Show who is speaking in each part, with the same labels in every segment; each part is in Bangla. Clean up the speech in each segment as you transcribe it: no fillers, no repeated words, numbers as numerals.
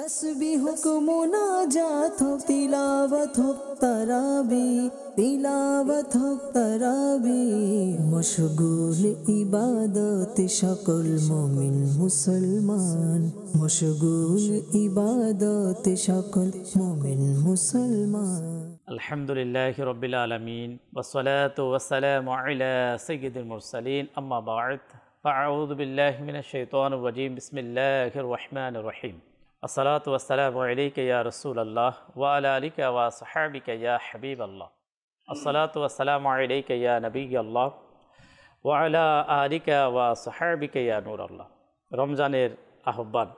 Speaker 1: तस्बीह हो मुनाजात हो तिलावत हो तराबी तिलावत हो तराबी मशगूल इबादत शकल मोमिन मुसलमान मशगूल इबादत शकल मोमिन मुसलमान
Speaker 2: আলহামদুলিল্লাহি রাব্বিল আলামিন ওয়াসসালাতু ওয়াসসালামু আলা সাইয়্যিদিল মুরসালিন আম্মা বা'দ ফাআউযু বিল্লাহি মিনাশ শাইতানির রাজীম বিসমিল্লাহির রহমানির রহিম আসসালাতু ওয়াসসালামু আলাইকা ইয়া রাসূলুল্লাহ ওয়া আলা আলিকা ওয়া সাহাবিকা ইয়া হাবিবাল্লাহ আসসালাতু ওয়াসসালামু আলাইকা ইয়া নবিয়াল্লাহ ওয়া আলা আলিকা ওয়া সাহাবিকা ইয়া নূরাল্লাহ। রমজানের আহ্বান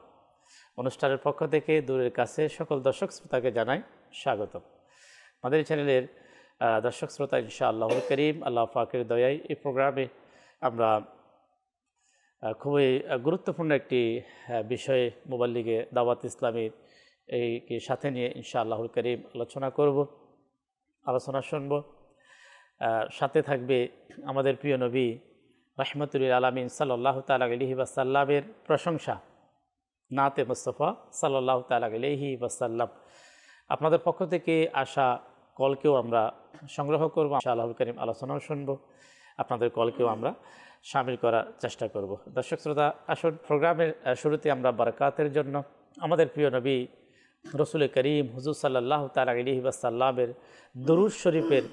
Speaker 2: অনুষ্ঠানের পক্ষ থেকে দূরের কাছে সকল দর্শক শ্রোতাকে জানাই স্বাগতম। আমাদের চ্যানেলের দর্শক শ্রোতা ইনশাআল্লাহুল করিম আল্লাহ পাকের দয়ায় এই প্রোগ্রামে আমরা খুবই গুরুত্বপূর্ণ একটি বিষয়ে মুবাল্লিগে দাওয়াত ইসলামীর এই সাথে নিয়ে ইনশাআল্লাহুল করিম আলোচনা শুনব। সাথে থাকবে আমাদের প্রিয় নবী রাহমাতুল লিল আলামিন সাল্লাল্লাহু তাআলা আলাইহি ওয়াসাল্লামের প্রশংসা নাতে মুস্তাফা সাল্লাল্লাহু তাআলা আলাইহি ওয়াসাল্লাম। আপনাদের পক্ষ থেকে আসা কলকেও আমরা সংগ্রহ করব, ইনশাআল্লাহুল কারীম আলোচনাও শুনব, আপনাদের কলকেও আমরা শামিল করার চেষ্টা করব। দর্শক শ্রোতা, আসুন প্রোগ্রামের শুরুতে আমরা বারাকাতের জন্য আমাদের প্রিয় নবী রসুল করিম হুজুর সাল্লাল্লাহু তাআলা আলাইহি ওয়াসাল্লামের দুরূদ শরীফের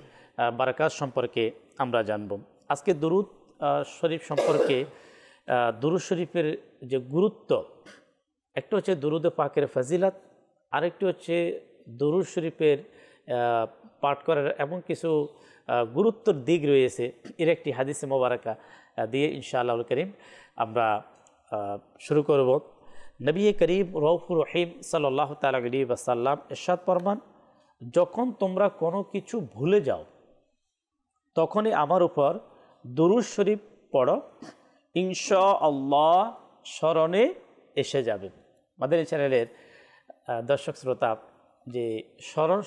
Speaker 2: বারাকাত সম্পর্কে আমরা জানব। আজকে দুরূদ শরীফ সম্পর্কে দুরূদ শরীফের যে গুরুত্ব, একটা হচ্ছে দুরূদ পাকের ফজিলত, আরেকটি হচ্ছে দুরূদ শরীফের পাঠ করার এমন কিছু গুরুত্বর দিক রয়েছে, এর একটি হাদিসে মোবারকা দিয়ে ইনশাআল্লাহুল করিম আমরা শুরু করব। নবী করিম রউফুর রহিম সাল্লাল্লাহু তাআলা আলাইহি ওয়াসাল্লাম ইরশাদ ফরমান, যখন তোমরা কোনো কিছু ভুলে যাও তখনই আমার উপর দুরূদ শরীফ পড়ো, ইনশাআল্লাহ স্মরণে এসে যাবে। আমাদের এই চ্যানেলের দর্শক শ্রোতা, যে স্মরণ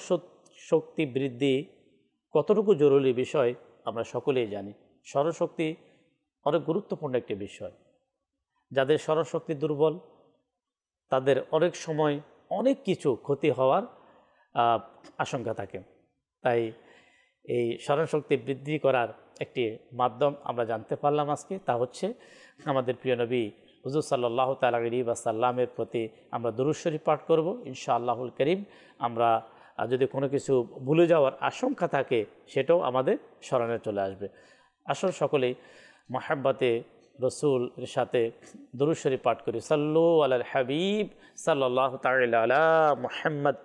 Speaker 2: শক্তি বৃদ্ধি কতটুকু জরুরি বিষয় আমরা সকলেই জানি। স্মরণশক্তি অনেক গুরুত্বপূর্ণ একটি বিষয়। যাদের স্মরণশক্তি দুর্বল তাদের অনেক সময় অনেক কিছু ক্ষতি হওয়ার আশঙ্কা থাকে। তাই এই স্মরণশক্তি বৃদ্ধি করার একটি মাধ্যম আমরা জানতে পারলাম আজকে, তা হচ্ছে আমাদের প্রিয় নবী হুজুর সাল্লাল্লাহু তাআলা আলাইহি ওয়াসাল্লামের প্রতি আমরা দুরূদ শরীফ পাঠ করব। ইনশাআল্লাহুল করিম আমরা যদি কোনো কিছু ভুলে যাওয়ার আশঙ্কা থাকে সেটাও আমাদের স্মরণে চলে আসবে। আসল সকলেই মহাব্বতে রসুলের সাথে দুরূদ শরীফ পাঠ করি। সাল্লু আলাল হাবিব সাল্লাল্লাহু তাআলা আলা মুহাম্মদ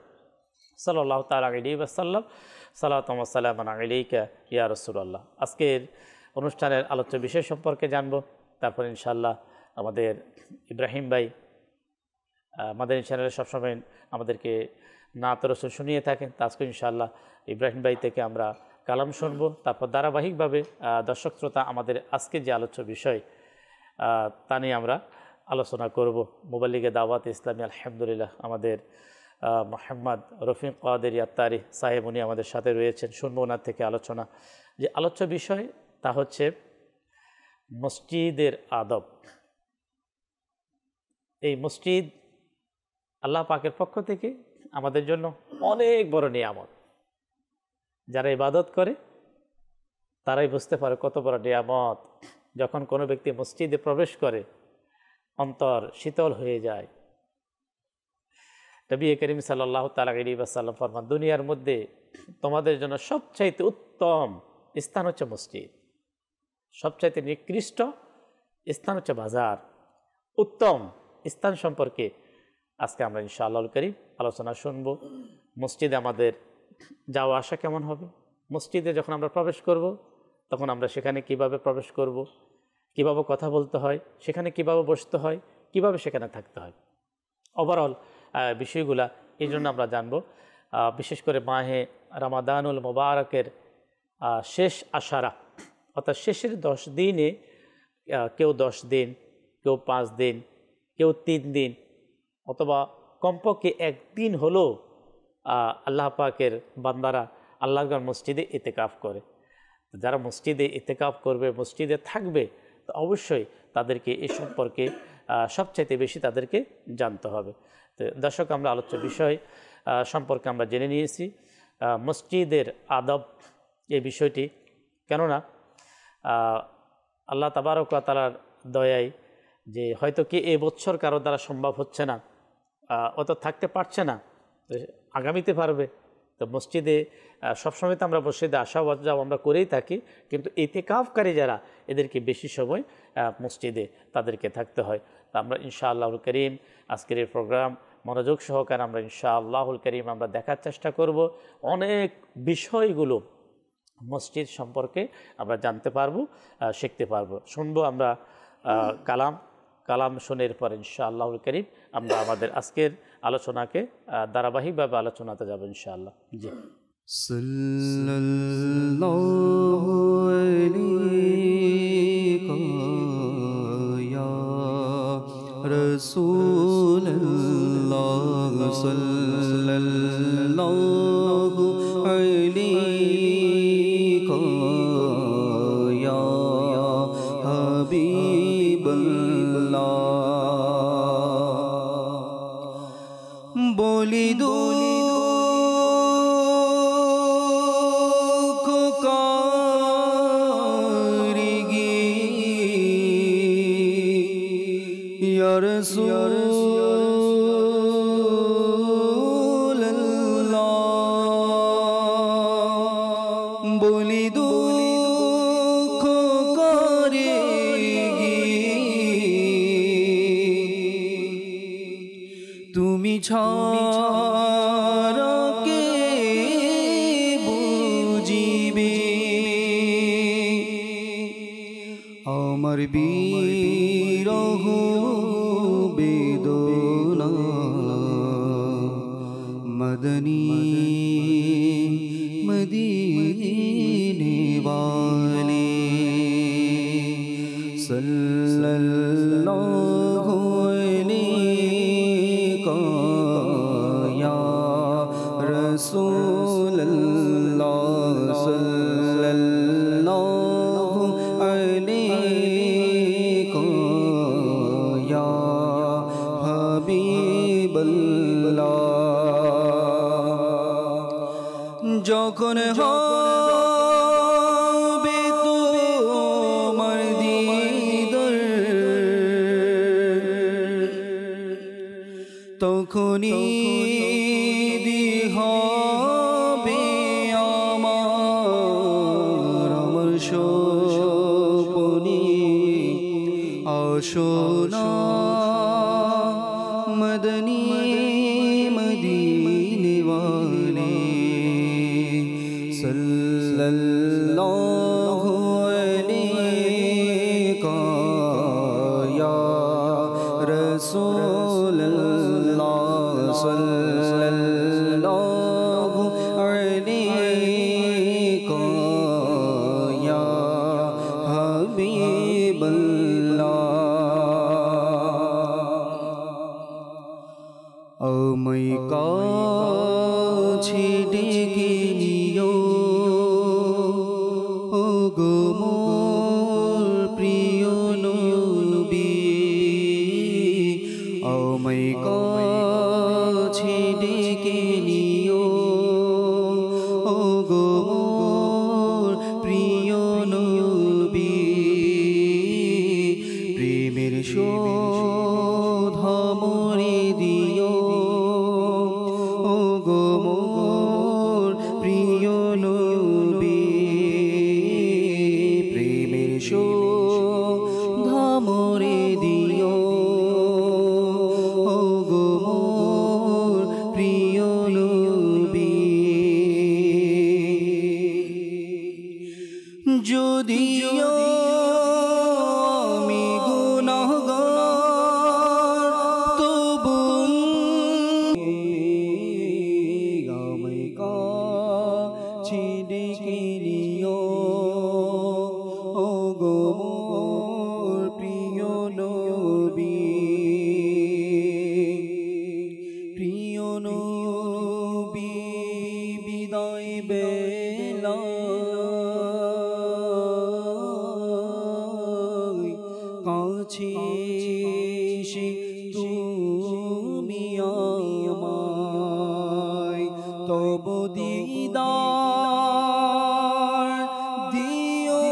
Speaker 2: সাল্লাল্লাহু তাআলা আলাইহি ওয়াসাল্লাম সালাতুম ওয়া সালামুন আলাইকা ইয়া রাসূলুল্লাহ। আজকের অনুষ্ঠানের আলোচ্য বিষয় সম্পর্কে জানব, তারপর ইনশাআল্লাহ আমাদের ইব্রাহিম ভাই আমাদের এই চ্যানেলে সবসময় আমাদেরকে নাত রসুল শুনিয়ে থাকেন। তা আজকে ইনশাআল্লাহ ইব্রাহিম ভাই থেকে আমরা কালাম শুনবো। তারপর ধারাবাহিকভাবে দর্শক শ্রোতা আমাদের আজকে যে আলোচ্য বিষয় তা নিয়ে আমরা আলোচনা করব। মুবাল্লিগে দাওয়াত ইসলামী আলহামদুলিল্লাহ আমাদের মোহাম্মদ রফিক কাদেরী আত্তারি সাহেব, উনি আমাদের সাথে রয়েছেন। শুনবো ওনার থেকে আলোচনা। যে আলোচ্য বিষয় তা হচ্ছে মসজিদের আদব। এই মসজিদ আল্লাহ পাকের পক্ষ থেকে আমাদের জন্য অনেক বড় নিয়ামত। যারা ইবাদত করে তারাই বুঝতে পারে কত বড় নিয়ামত। যখন কোনো ব্যক্তি মসজিদে প্রবেশ করে অন্তর শীতল হয়ে যায়। নবী করিম সাল্লাল্লাহু তাআলা আলাইহি ওয়াসাল্লাম ফরমান, দুনিয়ার মধ্যে তোমাদের জন্য সবচাইতে উত্তম স্থান হচ্ছে মসজিদ, সবচাইতে নিকৃষ্ট স্থান হচ্ছে বাজার। উত্তম স্থান সম্পর্কে আজকে আমরা ইনশাআল্লাহুল কারীম আলোচনা শুনব। মসজিদে আমাদের যাওয়া আসা কেমন হবে, মসজিদে যখন আমরা প্রবেশ করব তখন আমরা সেখানে কিভাবে প্রবেশ করব, কিভাবে কথা বলতে হয়, সেখানে কিভাবে বসতে হয়, কিভাবে সেখানে থাকতে হয়, ওভারঅল বিষয়গুলা এই জন্য আমরা জানব। বিশেষ করে মাহে রমাদানুল মুবারকের শেষ আশারা অর্থাৎ শেষের 10 দিনে, কেউ 10 দিন, কেউ 5 দিন, কেউ 3 দিন, অথবা কমপক্ষে 1 দিন হলো আল্লাহ পাকের বান্দারা আল্লাহর মসজিদে ইতিকাফ করে। যারা মসজিদে ইতিকাফ করবে, মসজিদে থাকবে, তো অবশ্যই তাদেরকে এই সম্পর্কে সবচাইতে বেশি তাদেরকে জানতে হবে। তো দর্শক, আমরা আলোচ্য বিষয় সম্পর্কে আমরা জেনে নিয়েছি মসজিদের আদব এই বিষয়টি। কেননা আল্লাহ তাবারক ওয়া তাআলার দয়ায় যে হয়তো কি এবছর কারো দ্বারা সম্ভব হচ্ছে না, অত থাকতে পারছে না, তো আগামীতে পারবে। তো মসজিদে সবসময় তো আমরা মসজিদে আসা যাওয়া আমরা করেই থাকি, কিন্তু ইতিকাফকারী যারা এদেরকে বেশি সময় মসজিদে তাদেরকে থাকতে হয়। তো আমরা ইনশাআল্লাহুল করিম আজকের এই প্রোগ্রাম মনোযোগ সহকারে আমরা ইনশাআল্লাহুল করিম আমরা দেখার চেষ্টা করব। অনেক বিষয়গুলো মসজিদ সম্পর্কে আমরা জানতে পারবো, শিখতে পারবো, শুনবো আমরা কালাম শুনের পর ইনশাআল্লাহুল করিম আমরা আমাদের আজকের আলোচনাকে ধারাবাহিকভাবে আলোচনাতে যাব ইনশাআল্লাহ। জি,
Speaker 3: সাল্লাল্লাহু আলাইকা ইয়া রাসূলুল্লাহ সাল্লাল্লাহু আলাইকা ইয়া হাবিবাল্লাহ বলি দুঃখ কারিগি ইয়া রাসূলুল্লাহ বলি দুঃখ কারিগি তুমি ছাড়া কে বুঝিবে আমার বিরহ বেদনা মদনী মদিনে वाले सल्लल्लाहु अलैका या रसूलल्लाह सल्लल्लाहु अलैका या হাবিবাল্লাহ যখন হবে তোমার দিদার তখনই হবে আমার স্বপ্নে আসনা মদনী মদিনে वाले सल्लल्लाहु अलैका या रसूलल्लाह सल्लल्लाहु अलैका या হাবিবাল্লাহ আমায় কাছে ডেকে নিও ও গো মোর প্রিয় নবী আমায় কাছে ডেকে নিও ও গো মোর প্রিয় নবী প্রেমের শোধা মোরে দিও ও গো মোর প্রিয় নবী প্রেমের শোধা মোরে দিও ও গো মোর প্রিয় নবী যদিও আমি গুনাহগার তবু আমায় কাছে ডেকে নিও ও গো মোর প্রিয় নবী প্রিয় নবী বিদায় বেলা কাছে তুমি দিদার দিও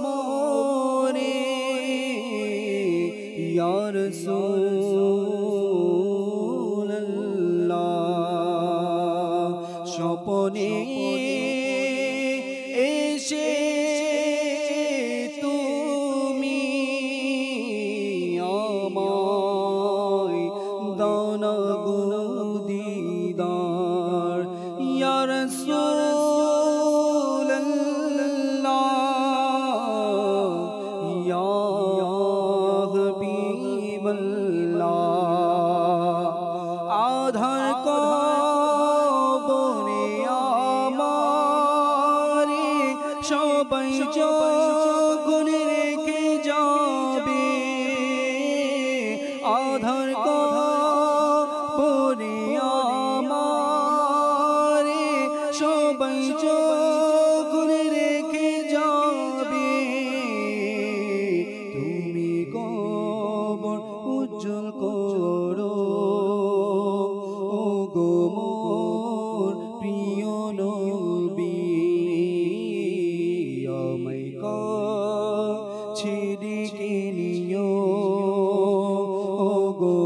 Speaker 3: মোরে ইয়া রাসূলুল্লাহ স্বপনে এসে তুমি আমায় দানা গো দিদার ইয়া রাসূলুল্লাহ ইয়া হাবিবাল্লাহ আধার কবরে আমারে সবাই যখন রেখে যাবে আধার কবরে আমারে সবাই যখন রেখে যাবে তুমি কবর উজ্জ্বল করো ও গো মোর প্রিয় নবী আমায় কাছে ডেকে নিও ও গো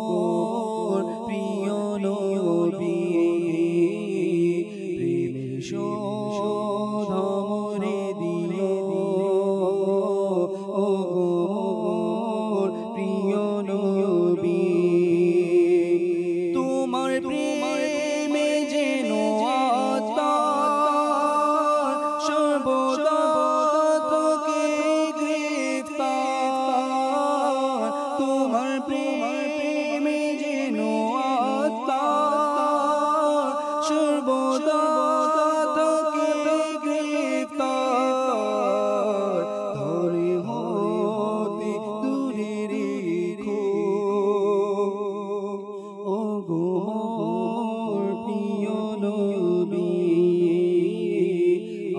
Speaker 3: মোর প্রিয় নবী প্রেমের শোধা মোরে দিও ও গো মোর প্রিয় নবী তোমার প্রেমে যেন আত্মা সর্বদা তোকে গ্রেফতার তোমার প্রেমে যেন আত্মা সর্বদা তোকে গ্রেফতার ধরে হতে দূরে রেখো ও গো মোর প্রিয় নবী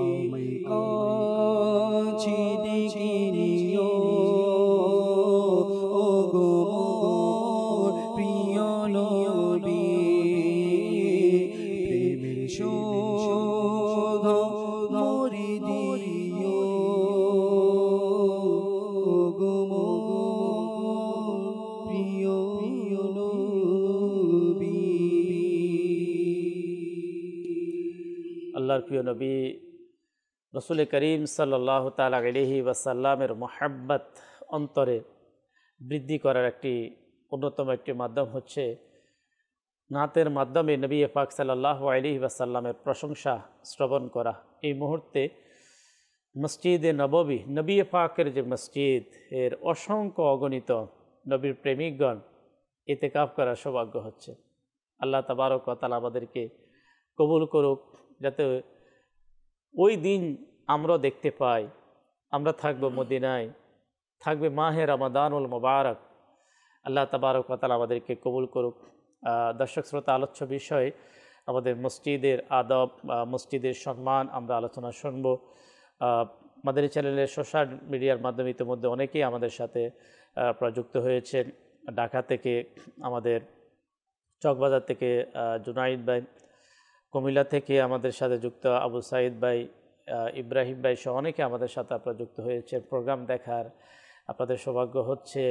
Speaker 3: আমায় কাছে ডেকে নিও ও গো মোর প্রিয় নবী প্রেমের শোধা মোরে দিও ও গো মোর প্রিয় নবী
Speaker 2: আল্লাহর প্রিয় নবী রসুল করিম সাল্লাল্লাহু তাআলা আলাইহি ওয়াসাল্লামের মুহাব্বত অন্তরে বৃদ্ধি করার একটি অন্যতম একটি মাধ্যম হচ্ছে নাতের মাধ্যমে নবী পাক সাল্লাল্লাহু আলাইহি ওয়াসাল্লামের প্রশংসা শ্রবণ করা। এই মুহূর্তে মসজিদে নববী, নবী পাকের যে মসজিদ, এর অসংখ্য অগণিত নবীর প্রেমিকগণ ইতিকাফ করার সৌভাগ্য হচ্ছে। আল্লাহ তাবারক ওয়া তাআলা আমাদেরকে কবুল করুক, যাতে ওই দিন আমরা দেখতে পাই আমরা থাকবো মদিনায়, থাকবে মাহে রমাদানুল মুবারক। আল্লাহ তাবারক ওয়া তাআলা আমাদেরকে কবুল করুক। দর্শক শ্রোতা, আলোচ্য বিষয় আমাদের মসজিদের আদব, মসজিদের সম্মান আমরা আলোচনা শুনব। মাদানী চ্যানেলের সোশ্যাল মিডিয়ার মাধ্যমে ইতিমধ্যে অনেকেই আমাদের সাথে প্রযুক্ত হয়েছেন। ঢাকা থেকে আমাদের চকবাজার থেকে জুনাইদ ভাই, কুমিল্লা থেকে আমাদের সাথে যুক্ত আবু সাইদ ভাই, ইব্রাহিম ভাই সহ অনেকে আমাদের সাথে প্রযুক্ত হয়েছে। প্রোগ্রাম দেখার আপনাদের সৌভাগ্য হচ্ছে,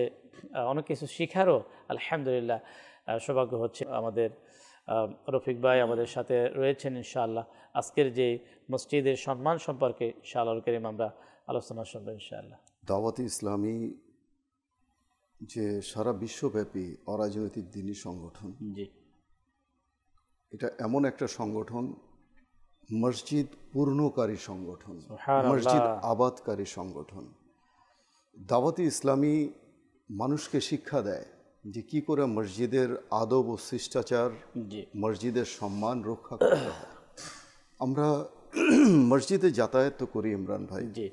Speaker 2: অনেক কিছু শিখারও আলহামদুলিল্লাহ সৌভাগ্য হচ্ছে। আমাদের রফিক ভাই আমাদের সাথে রয়েছেন ইনশাআল্লাহ। আজকের যে মসজিদের সম্মান সম্পর্কে ইনশাআল্লাহ করিম আমরা আলোচনা শুনব ইনশাআল্লাহ।
Speaker 4: দাওয়াতে ইসলামী যে সারা বিশ্বব্যাপী অরাজনৈতিক দিনী সংগঠন,
Speaker 2: জি,
Speaker 4: এটা এমন একটা সংগঠন, মসজিদ পূর্ণকারী সংগঠন, মসজিদ আবাদকারী সংগঠন। দাওয়াতে ইসলামী মানুষকে শিক্ষা দেয় যে কি করে মসজিদের আদব ও শিষ্টাচার, মসজিদের সম্মান রক্ষা করতে হয়। আমরা মসজিদে যাতায়াত তো করি ইমরান ভাই,
Speaker 2: জি,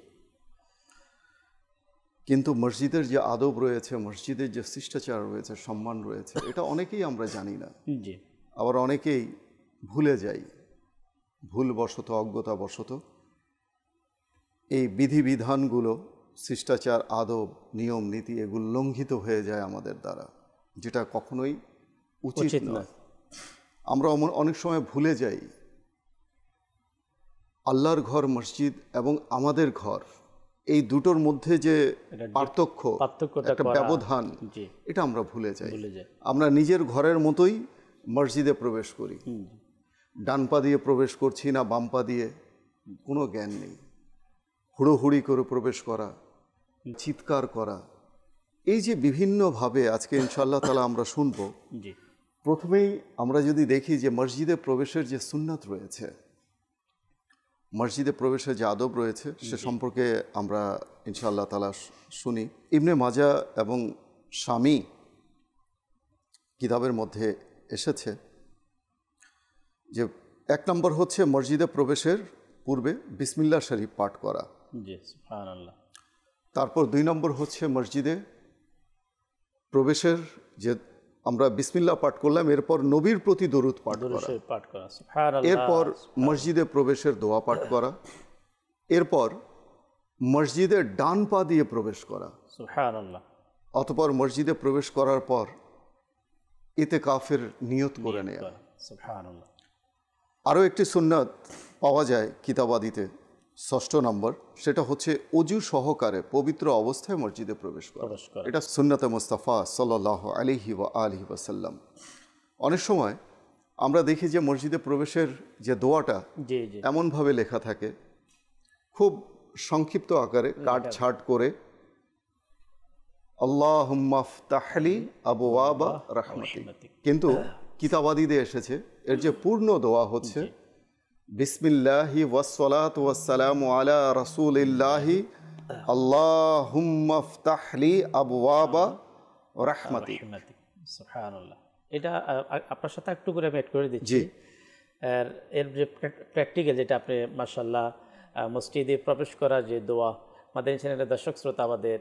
Speaker 4: কিন্তু মসজিদের যে আদব রয়েছে, মসজিদের যে শিষ্টাচার রয়েছে, সম্মান রয়েছে, এটা অনেকেই আমরা জানি না।
Speaker 2: জি,
Speaker 4: আবার অনেকেই ভুলে যাই, ভুলবশত অজ্ঞতাবশত এই বিধিবিধানগুলো, শিষ্টাচার, আদব, নিয়ম নীতি এগুলো লঙ্ঘিত হয়ে যায় আমাদের দ্বারা, যেটা কখনোই উচিত নয়। আমরা অনেক সময় ভুলে যাই আল্লাহর ঘর মসজিদ এবং আমাদের ঘর, এই দুটোর মধ্যে যে
Speaker 2: পার্থক্যটা
Speaker 4: একটা
Speaker 2: করা,
Speaker 4: ব্যবধান,
Speaker 2: জি,
Speaker 4: এটা আমরা ভুলে যাই।
Speaker 2: ভুলে যাই।
Speaker 4: আমরা নিজের ঘরের মতোই মসজিদে প্রবেশ করি, ডান পা দিয়ে প্রবেশ করছি না বাম পা দিয়ে, কোনো জ্ঞান নেই। হুড়োহুড়ি করে প্রবেশ করা, চিৎকার করা, এই যে বিভিন্নভাবে আজকে ইনশাআল্লাহ তাআলা আমরা শুনবো।
Speaker 2: জি,
Speaker 4: প্রথমেই আমরা যদি দেখি যে মসজিদে প্রবেশের যে সুন্নাত রয়েছে, মসজিদে প্রবেশের যে আদব রয়েছে, সে সম্পর্কে আমরা ইনশাআল্লাহ তাআলা শুনি। ইবনে মাজাহ এবং শামী কিতাবের মধ্যে এসেছে যে 1 নম্বর হচ্ছে মসজিদে প্রবেশের পূর্বে বিসমিল্লাহ শরীফ পাঠ করা।
Speaker 2: জি, সুবহানাল্লাহ।
Speaker 4: তারপর 2 নম্বর হচ্ছে মসজিদে প্রবেশের যে আমরা বিসমিল্লাহ পাঠ করলাম, এরপর নবীর প্রতি দরুদ পাঠ করা।
Speaker 2: সুবহানাল্লাহ।
Speaker 4: এরপর মসজিদে প্রবেশের দোয়া পাঠ করা। এরপর মসজিদের ডান পা দিয়ে প্রবেশ করা।
Speaker 2: সুবহানাল্লাহ।
Speaker 4: অতঃপর মসজিদে প্রবেশ করার পর ইতিকাফের নিয়ত করে নেওয়া।
Speaker 2: সুবহানাল্লাহ।
Speaker 4: আরও একটি সুন্নাত পাওয়া যায় কিতাবাদিতে, 6 নম্বর, সেটা হচ্ছে অজু সহকারে পবিত্র অবস্থায় মসজিদে প্রবেশ করা। এটা সুন্নাতে মুস্তাফা সাল্লাল্লাহু আলাইহি ওয়া আলিহি ওয়াসাল্লাম। অনেক সময় আমরা দেখি যে মসজিদে প্রবেশের যে দোয়াটা এমনভাবে লেখা থাকে, খুব সংক্ষিপ্ত আকারে কাটছাট করে, আল্লাহুম্মা ফতাহলি আবওয়াবা রাহমাতিক। কিন্তু কিতাবাদিতে এসেছে এর যে পূর্ণ দোয়া হচ্ছে বিসমিল্লাহি ওয়াসসালাতু ওয়াসসালামু আলা রাসূলিল্লাহি আল্লাহুম্মা ফতাহলি আবওয়াবা রাহমাতিক।
Speaker 2: সুবহানাল্লাহ। এটা আপনার সাথে একটু করে আমি অ্যাড করে দিচ্ছি। এর যে প্র্যাকটিক্যাল, যেটা আপনি মাশাআল্লাহ মসজিদে প্রবেশ করার যে দোয়া, মাদানী চ্যানেলের দর্শক শ্রোতা আমাদের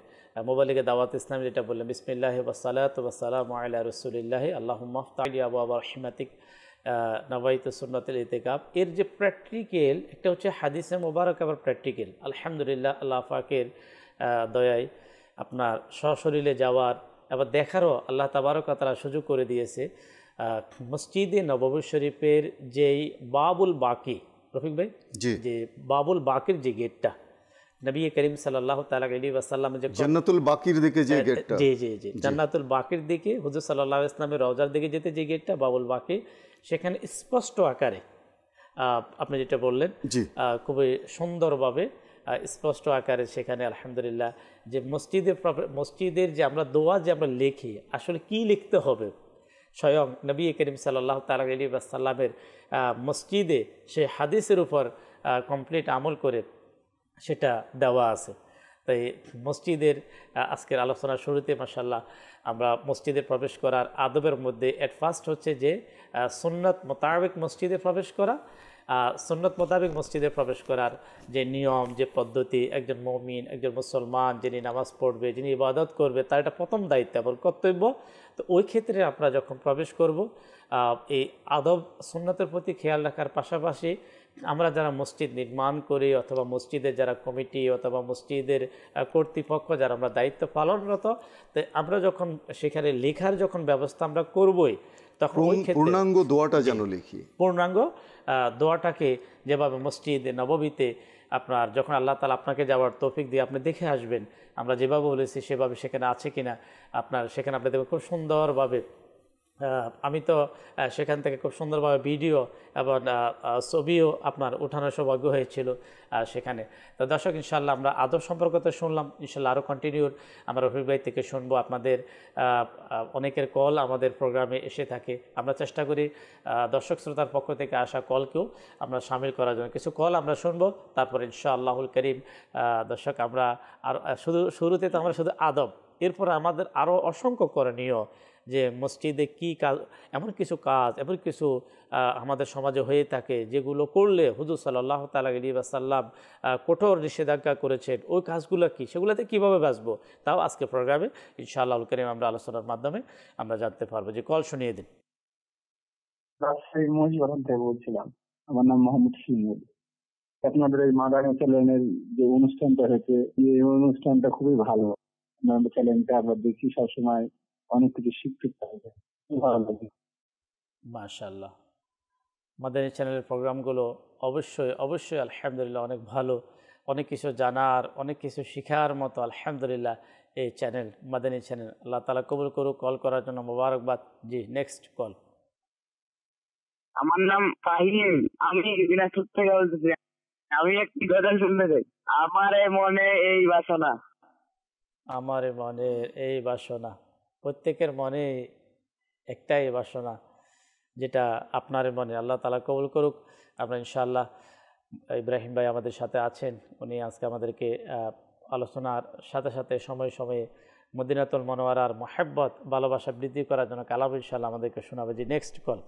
Speaker 2: মোবাইলে দাওয়াত ইসলাম যেটা বললেন, বিসমিল্লাহি ওয়াসসালাতু ওয়াসসালামু আলা রাসূলিল্লাহি আল্লাহুম্মা ফতাহলি আবওয়াবা রাহমাতিক নাওয়াইতু সুন্নাতুল ইতিকাফ, এর যে প্র্যাকটিক্যাল, একটা হচ্ছে হাদিসে মোবারক, আবার প্র্যাকটিক্যাল। আলহামদুলিল্লাহ, আল্লাহ পাকের দয়ায় আপনার সশরীরে যাওয়ার আবার দেখারও আল্লাহ তাবারক ওয়া তাআলা সুযোগ করে দিয়েছে। মসজিদে নববী শরীফের যেই বাবুল বাকি, রফিক ভাই, যে বাবুল বাকির যে গেটটা, নবী করিম সাল্লাল্লাহু তাআলা আলাইহি ওয়াসাল্লাম যে
Speaker 4: জান্নাতুল বাকির দিকে যে গেটটা,
Speaker 2: জি জি জি, জান্নাতুল বাকির দিকে হুজুর সাল্লাল্লাহু আলাইহি ওয়াসাল্লামের রওজার দিকে যেতে যে গেটটা বাবুল বাকি, সেখানে স্পষ্ট আকারে আপনি যেটা বললেন খুবই সুন্দরভাবে স্পষ্ট আকারে সেখানে আলহামদুলিল্লাহ যে মসজিদের যে আমরা দোয়া যে আমরা লিখি, আসলে কি লিখতে হবে, স্বয়ং নবী করিম সাল্লাল্লাহু তাআলা আলাইহি ওয়াসাল্লামের মসজিদে সে হাদিসের উপর কমপ্লিট আমল করে সেটা দেওয়া আছে। তাই মসজিদের আজকের আলোচনার শুরুতে মাশাআল্লাহ আমরা মসজিদে প্রবেশ করার আদবের মধ্যে এট ফার্স্ট হচ্ছে যে সুন্নত মোতাবেক মসজিদে প্রবেশ করা। সুন্নত মোতাবেক মসজিদে প্রবেশ করার যে নিয়ম, যে পদ্ধতি, একজন মুমিন, একজন মুসলমান যিনি নামাজ পড়বে, যিনি ইবাদত করবে, তার এটা প্রথম দায়িত্ব এবং কর্তব্য। তো ওই ক্ষেত্রে আমরা যখন প্রবেশ করব, এই আদব সুন্নতের প্রতি খেয়াল রাখার পাশাপাশি আমরা যারা মসজিদ নির্মাণ করি অথবা মসজিদের যারা কমিটি অথবা মসজিদের কর্তৃপক্ষ যারা আমরা দায়িত্ব পালনরত, তো আমরা যখন সেখানে লেখার যখন ব্যবস্থা আমরা করবই, তখন
Speaker 4: পূর্ণাঙ্গ দোয়াটা যেন লিখি,
Speaker 2: পূর্ণাঙ্গ দোয়াটাকে যেভাবে মসজিদ নববীতে আপনার যখন আল্লাহ তাআলা আপনাকে যাওয়ার তৌফিক দিয়ে আপনি দেখে আসবেন, আমরা যেভাবে বলেছি সেভাবে সেখানে আছে কিনা, আপনার সেখানে আপনি দেখবেন খুব সুন্দরভাবে। আমি তো সেখান থেকে খুব সুন্দরভাবে ভিডিও এবং ছবিও আপনার ওঠানোর সৌভাগ্য হয়েছিল সেখানে। তো দর্শক, ইনশাআল্লাহ আমরা আদব সম্পর্কে তো শুনলাম, ইনশাআল্লাহ আরও কন্টিনিউর আমরা রফিক ভাই থেকে শুনবো। আপনাদের অনেকের কল আমাদের প্রোগ্রামে এসে থাকে, আমরা চেষ্টা করি দর্শক শ্রোতার পক্ষ থেকে আসা কলকেও আমরা সামিল করার জন্য। কিছু কল আমরা শুনবো, তারপর ইনশাআল্লাহুল করিম দর্শক আমরা আর শুরুতে তো আমরা শুধু আদব, এরপর আমাদের আরও অসংখ্য করণীয়, যে মসজিদে কি কাজ, এমন কিছু কাজ, এমন কিছু আমাদের সমাজে হয়ে থাকে যেগুলো করলে হুজুর সাল্লাল্লাহু তাআলা আলাইহি ওয়াসাল্লাম কঠোর নিষেধাজ্ঞা করেছেন, ওই কাজগুলো কি, সেগুলোতে কীভাবে বাঁচবো, তাও আজকে প্রোগ্রামে ইনশাআল্লাহুল কারীম আমরা আলোচনার মাধ্যমে আমরা জানতে পারবো। যে কল শুনিয়ে দিন।
Speaker 5: রাজশাহী মহিবাগান থেকে বলছিলাম, আমার নাম মোহাম্মদ শিমুল। আপনাদের এই মাদানী চ্যানেলের যে অনুষ্ঠানটা হয়েছে, এই অনুষ্ঠানটা খুবই ভালো। আপনাদের চ্যানেলটা আমরা দেখি সবসময়, অনেক কিছু শিখতে পারবে, ভালো লাগে।
Speaker 2: মাশাআল্লাহ, মাদানী চ্যানেলের প্রোগ্রামগুলো অবশ্যই অবশ্যই আলহামদুলিল্লাহ অনেক ভালো, অনেক কিছু জানার, অনেক কিছু শেখার মতো আলহামদুলিল্লাহ এই চ্যানেল, মাদানী চ্যানেল। আল্লাহ তাআলা কবুল করুক। কল করার জন্য মোবারকবাদ। জি, নেক্সট কল।
Speaker 6: আমার নাম ফাহিম, আমি দিনাজপুর থেকে বলতেছি। আমি একটি কথা শুনতে চাই। আমার মনে এই বাসনা,
Speaker 2: আমার মনে এই বাসনা, প্রত্যেকের মনে একটাই বাসনা, যেটা আপনার মনে। আল্লাহ তাআলা কবুল করুক। আমরা ইনশাআল্লাহ, ইব্রাহিম ভাই আমাদের সাথে আছেন, উনি আজকে আমাদেরকে আলোচনার সাথে সাথে সময়ে সময়ে মদিনাতুল মুনাওয়ারার মুহাব্বত, ভালোবাসা বৃদ্ধি করার জন্য কালাম ইনশাআল্লাহ আমাদেরকে শোনাবে। জি, নেক্সট কল।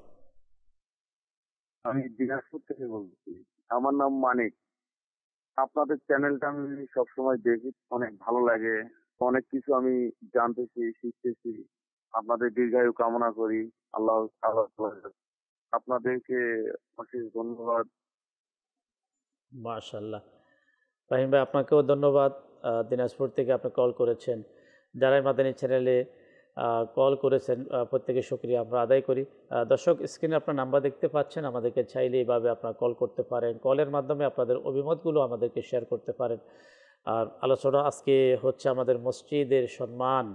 Speaker 7: আমি দিনাজপুর থেকে বলছি। আমার নাম মানিক। আপনাদের চ্যানেলটা আমি সবসময় দেখি, অনেক ভালো লাগে। অনেক কিছু আমি জানতেছি, শিখতেছি। আপনাদের দীর্ঘায়ু কামনা করি। আল্লাহ আপনাদেরকে অশেষ ধন্যবাদ।
Speaker 2: মাশাআল্লাহ। ফাহিম ভাই, আপনাকেও ধন্যবাদ। দিনাজপুর থেকে আপনি কল করেছেন। যারাই মাদানী চ্যানেলে কল করেছেন প্রত্যেকের শুকরিয়া আমরা আদায় করি। দর্শক, স্ক্রিনে আপনার নাম্বার দেখতে পাচ্ছেন, আমাদেরকে চাইলে এইভাবে আপনারা কল করতে পারেন। কলের মাধ্যমে আপনাদের অভিমতগুলো আমাদেরকে শেয়ার করতে পারেন। আর আলোচনা আজকে হচ্ছে আমাদের মসজিদের সম্মান।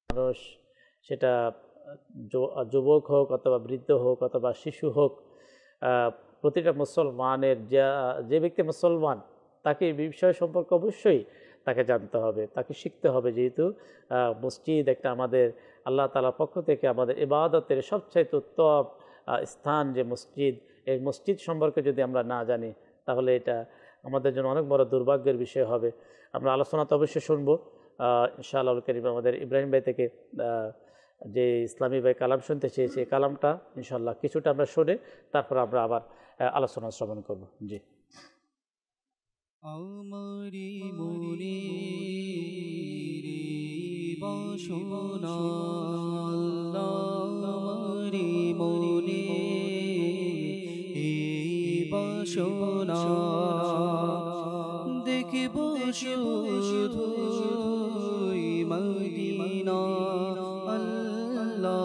Speaker 2: মানুষ, সেটা যুবক হোক অথবা বৃদ্ধ হোক অথবা শিশু হোক, প্রতিটা মুসলমানের যে ব্যক্তি মুসলমান, তাকে এই বিষয় সম্পর্কে অবশ্যই তাকে জানতে হবে, তাকে শিখতে হবে। যেহেতু মসজিদ একটা আমাদের আল্লাহ তাআলার পক্ষ থেকে আমাদের ইবাদতের সবচাইতে উত্তম স্থান যে মসজিদ, এই মসজিদ সম্পর্কে যদি আমরা না জানি, তাহলে এটা আমাদের জন্য অনেক বড় দুর্ভাগ্যের বিষয় হবে। আমরা আলোচনা তো অবশ্যই শুনবো ইনশাআল্লাহ কারীম। আমাদের ইব্রাহিম ভাই থেকে যে ইসলামী ভাই কালাম শুনতে চেয়েছে, এই কালামটা ইনশাআল্লাহ কিছুটা আমরা শুনে তারপর আমরা আবার আলোচনা শ্রবণ করব। জি।
Speaker 3: আমারি মনে বাসনা, আমারি মনে বাসনা, দেখব শুধু মদিনা। আল্লাহ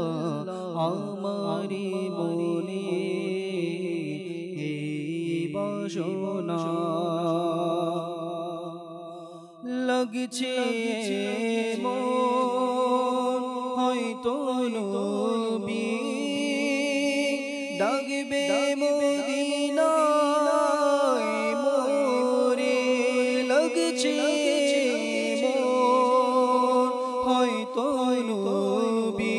Speaker 3: আমারি মনে বাসনা, লাগছে মন হয়তো নবী ডাকবে মদিনায় মোরে। লাগছে মন হয়তো নবী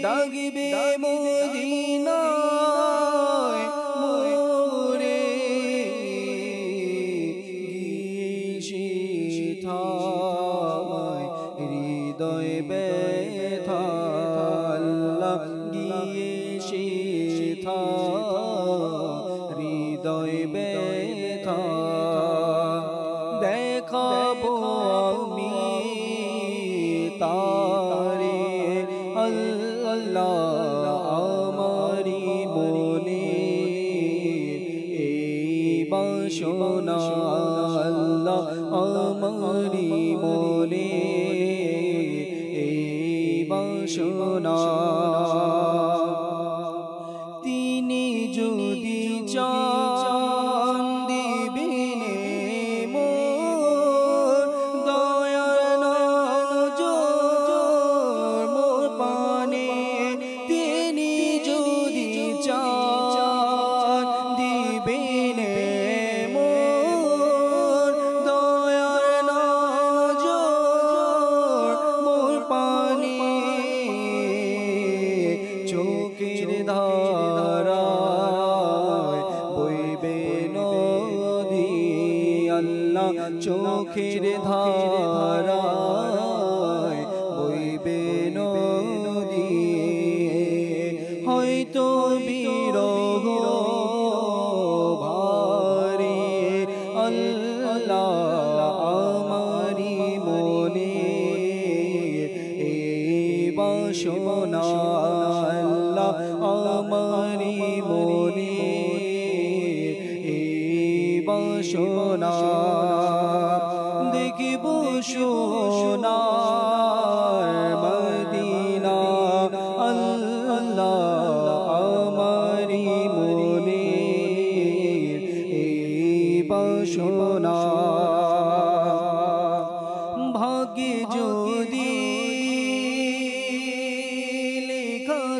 Speaker 3: ডাকবে মদিনায় মোরে। হৃদয় ব্যথা লাগিয়ে শিথা, হৃদয় ব্যথা দেখাবো আমি তারে। আল্লাহ আমারি মনে এই বাসনা, আল্লাহ আমারি মনে এই বাসনা। তিনি যদি চান দিবেনে মোর দয়ার নজর মোর পানে। তিনি যদি চান দিবেনে মোর দয়ার নজর মোর পানে। চোখের ধারায় বইবে নদী, আল্লাহ চোখের ধারায় বইবে নদী। হয়তো বিরহ ভারী, আল্লাহ আমারি মনে এই বাসনা, আল্লাহ আমারি মনে এই বাসনা। দেখিব সোনার মদিনা, আল্লাহ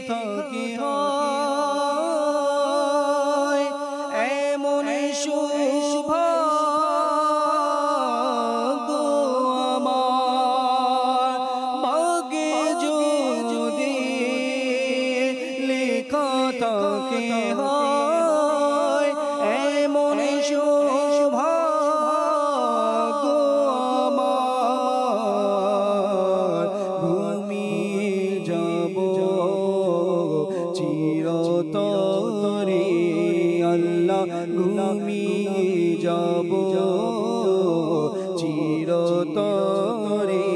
Speaker 3: থাকি হয় এমন সৌভাগ্য আমার ভাগ্যে যদি লেখা থাকে হয় এমন সৌভাগ্য আমার ঘুমিয়ে যাব চিরতরে আল্লাহ ঘুমিয়ে যাব চিরতরে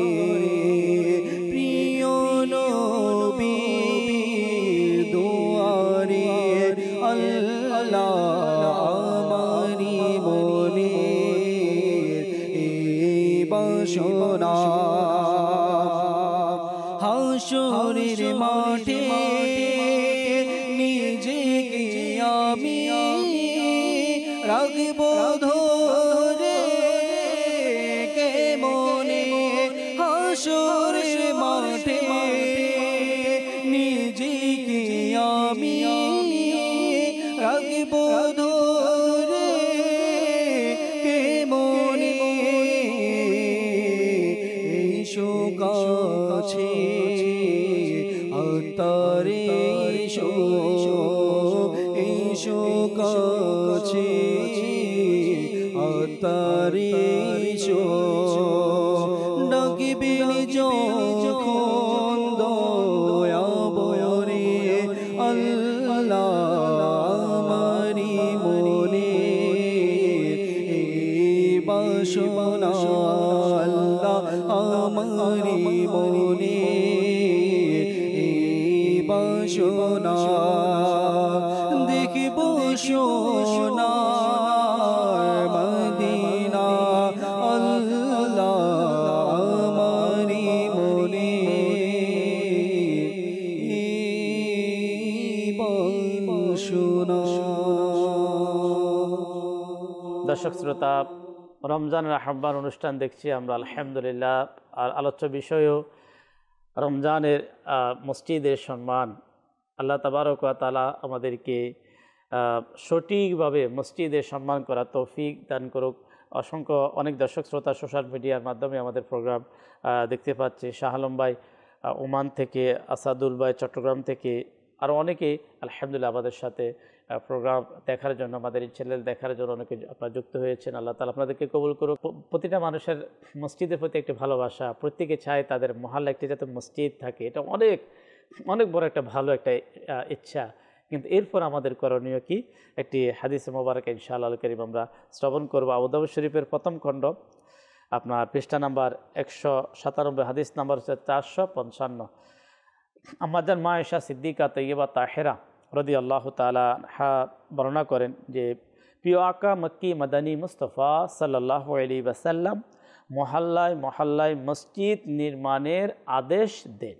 Speaker 3: প্রিয় নবীর দুয়ারে আল্লাহ আমারি মনে এই বাসনা হাসরের মাঠে নিজেকে আমি রাখব ধরে কে মনে হাসরের মাঠে নিজেকে আমি রাখব ধরে কে মনে এই শোকাছে আতারে এই শোকাছে আতারে ডাকিবেন যখন দয়া বরে আল্লাহ আমারি মনে এই বাসনা আল্লাহ আমারি মনে এই বাসনা দেখব সোনা মদিনা আল্লাহ আমারি মনে বাসনা।
Speaker 2: দর্শক শ্রোতা, রমজানের আহ্বান অনুষ্ঠান দেখছি আমরা আলহামদুলিল্লাহ। আর আলোচ্য বিষয়ও রমজানের মসজিদের সম্মান। আল্লাহ তাবারক ওয়া তাআলা আমাদেরকে সঠিকভাবে মসজিদের সম্মান করা তৌফিক দান করুক। অসংখ্য অনেক দর্শক শ্রোতা সোশ্যাল মিডিয়ার মাধ্যমে আমাদের প্রোগ্রাম দেখতে পাচ্ছে। শাহ আলম ভাই ওমান থেকে, আসাদুল ভাই চট্টগ্রাম থেকে, আরও অনেকে আলহামদুলিল্লাহ আমাদের সাথে প্রোগ্রাম দেখার জন্য, আমাদের এই চ্যানেল দেখার জন্য অনেকে আপনারা যুক্ত হয়েছেন। আল্লাহ তাআলা আপনাদেরকে কবুল করুক। প্রতিটা মানুষের মসজিদের প্রতি একটি ভালোবাসা, প্রত্যেকে চায় তাদের মহল্লা একটি যাতে মসজিদ থাকে। এটা অনেক অনেক বড় একটা ভালো একটা ইচ্ছা। কিন্তু এরপর আমাদের করণীয় কি? একটি হাদিসে মোবারক ইনশাআল্লাহ কারীম আমরা শ্রবণ করব। আবু দাউদ শরীফের প্রথম খণ্ড, আপনার পৃষ্ঠা নাম্বার 197, হাদিস নাম্বার হচ্ছে 455। আম্মাজান মা আয়েশা সিদ্দিকা তৈয়বা তাহেরা রাদিয়াল্লাহু তাআলা আনহা বর্ণনা করেন যে প্রিয় আকা মক্কি মাদানী মুস্তাফা সাল্লাল্লাহু আলাইহি ওয়াসাল্লাম মহল্লায় মহল্লায় মসজিদ নির্মাণের আদেশ দেন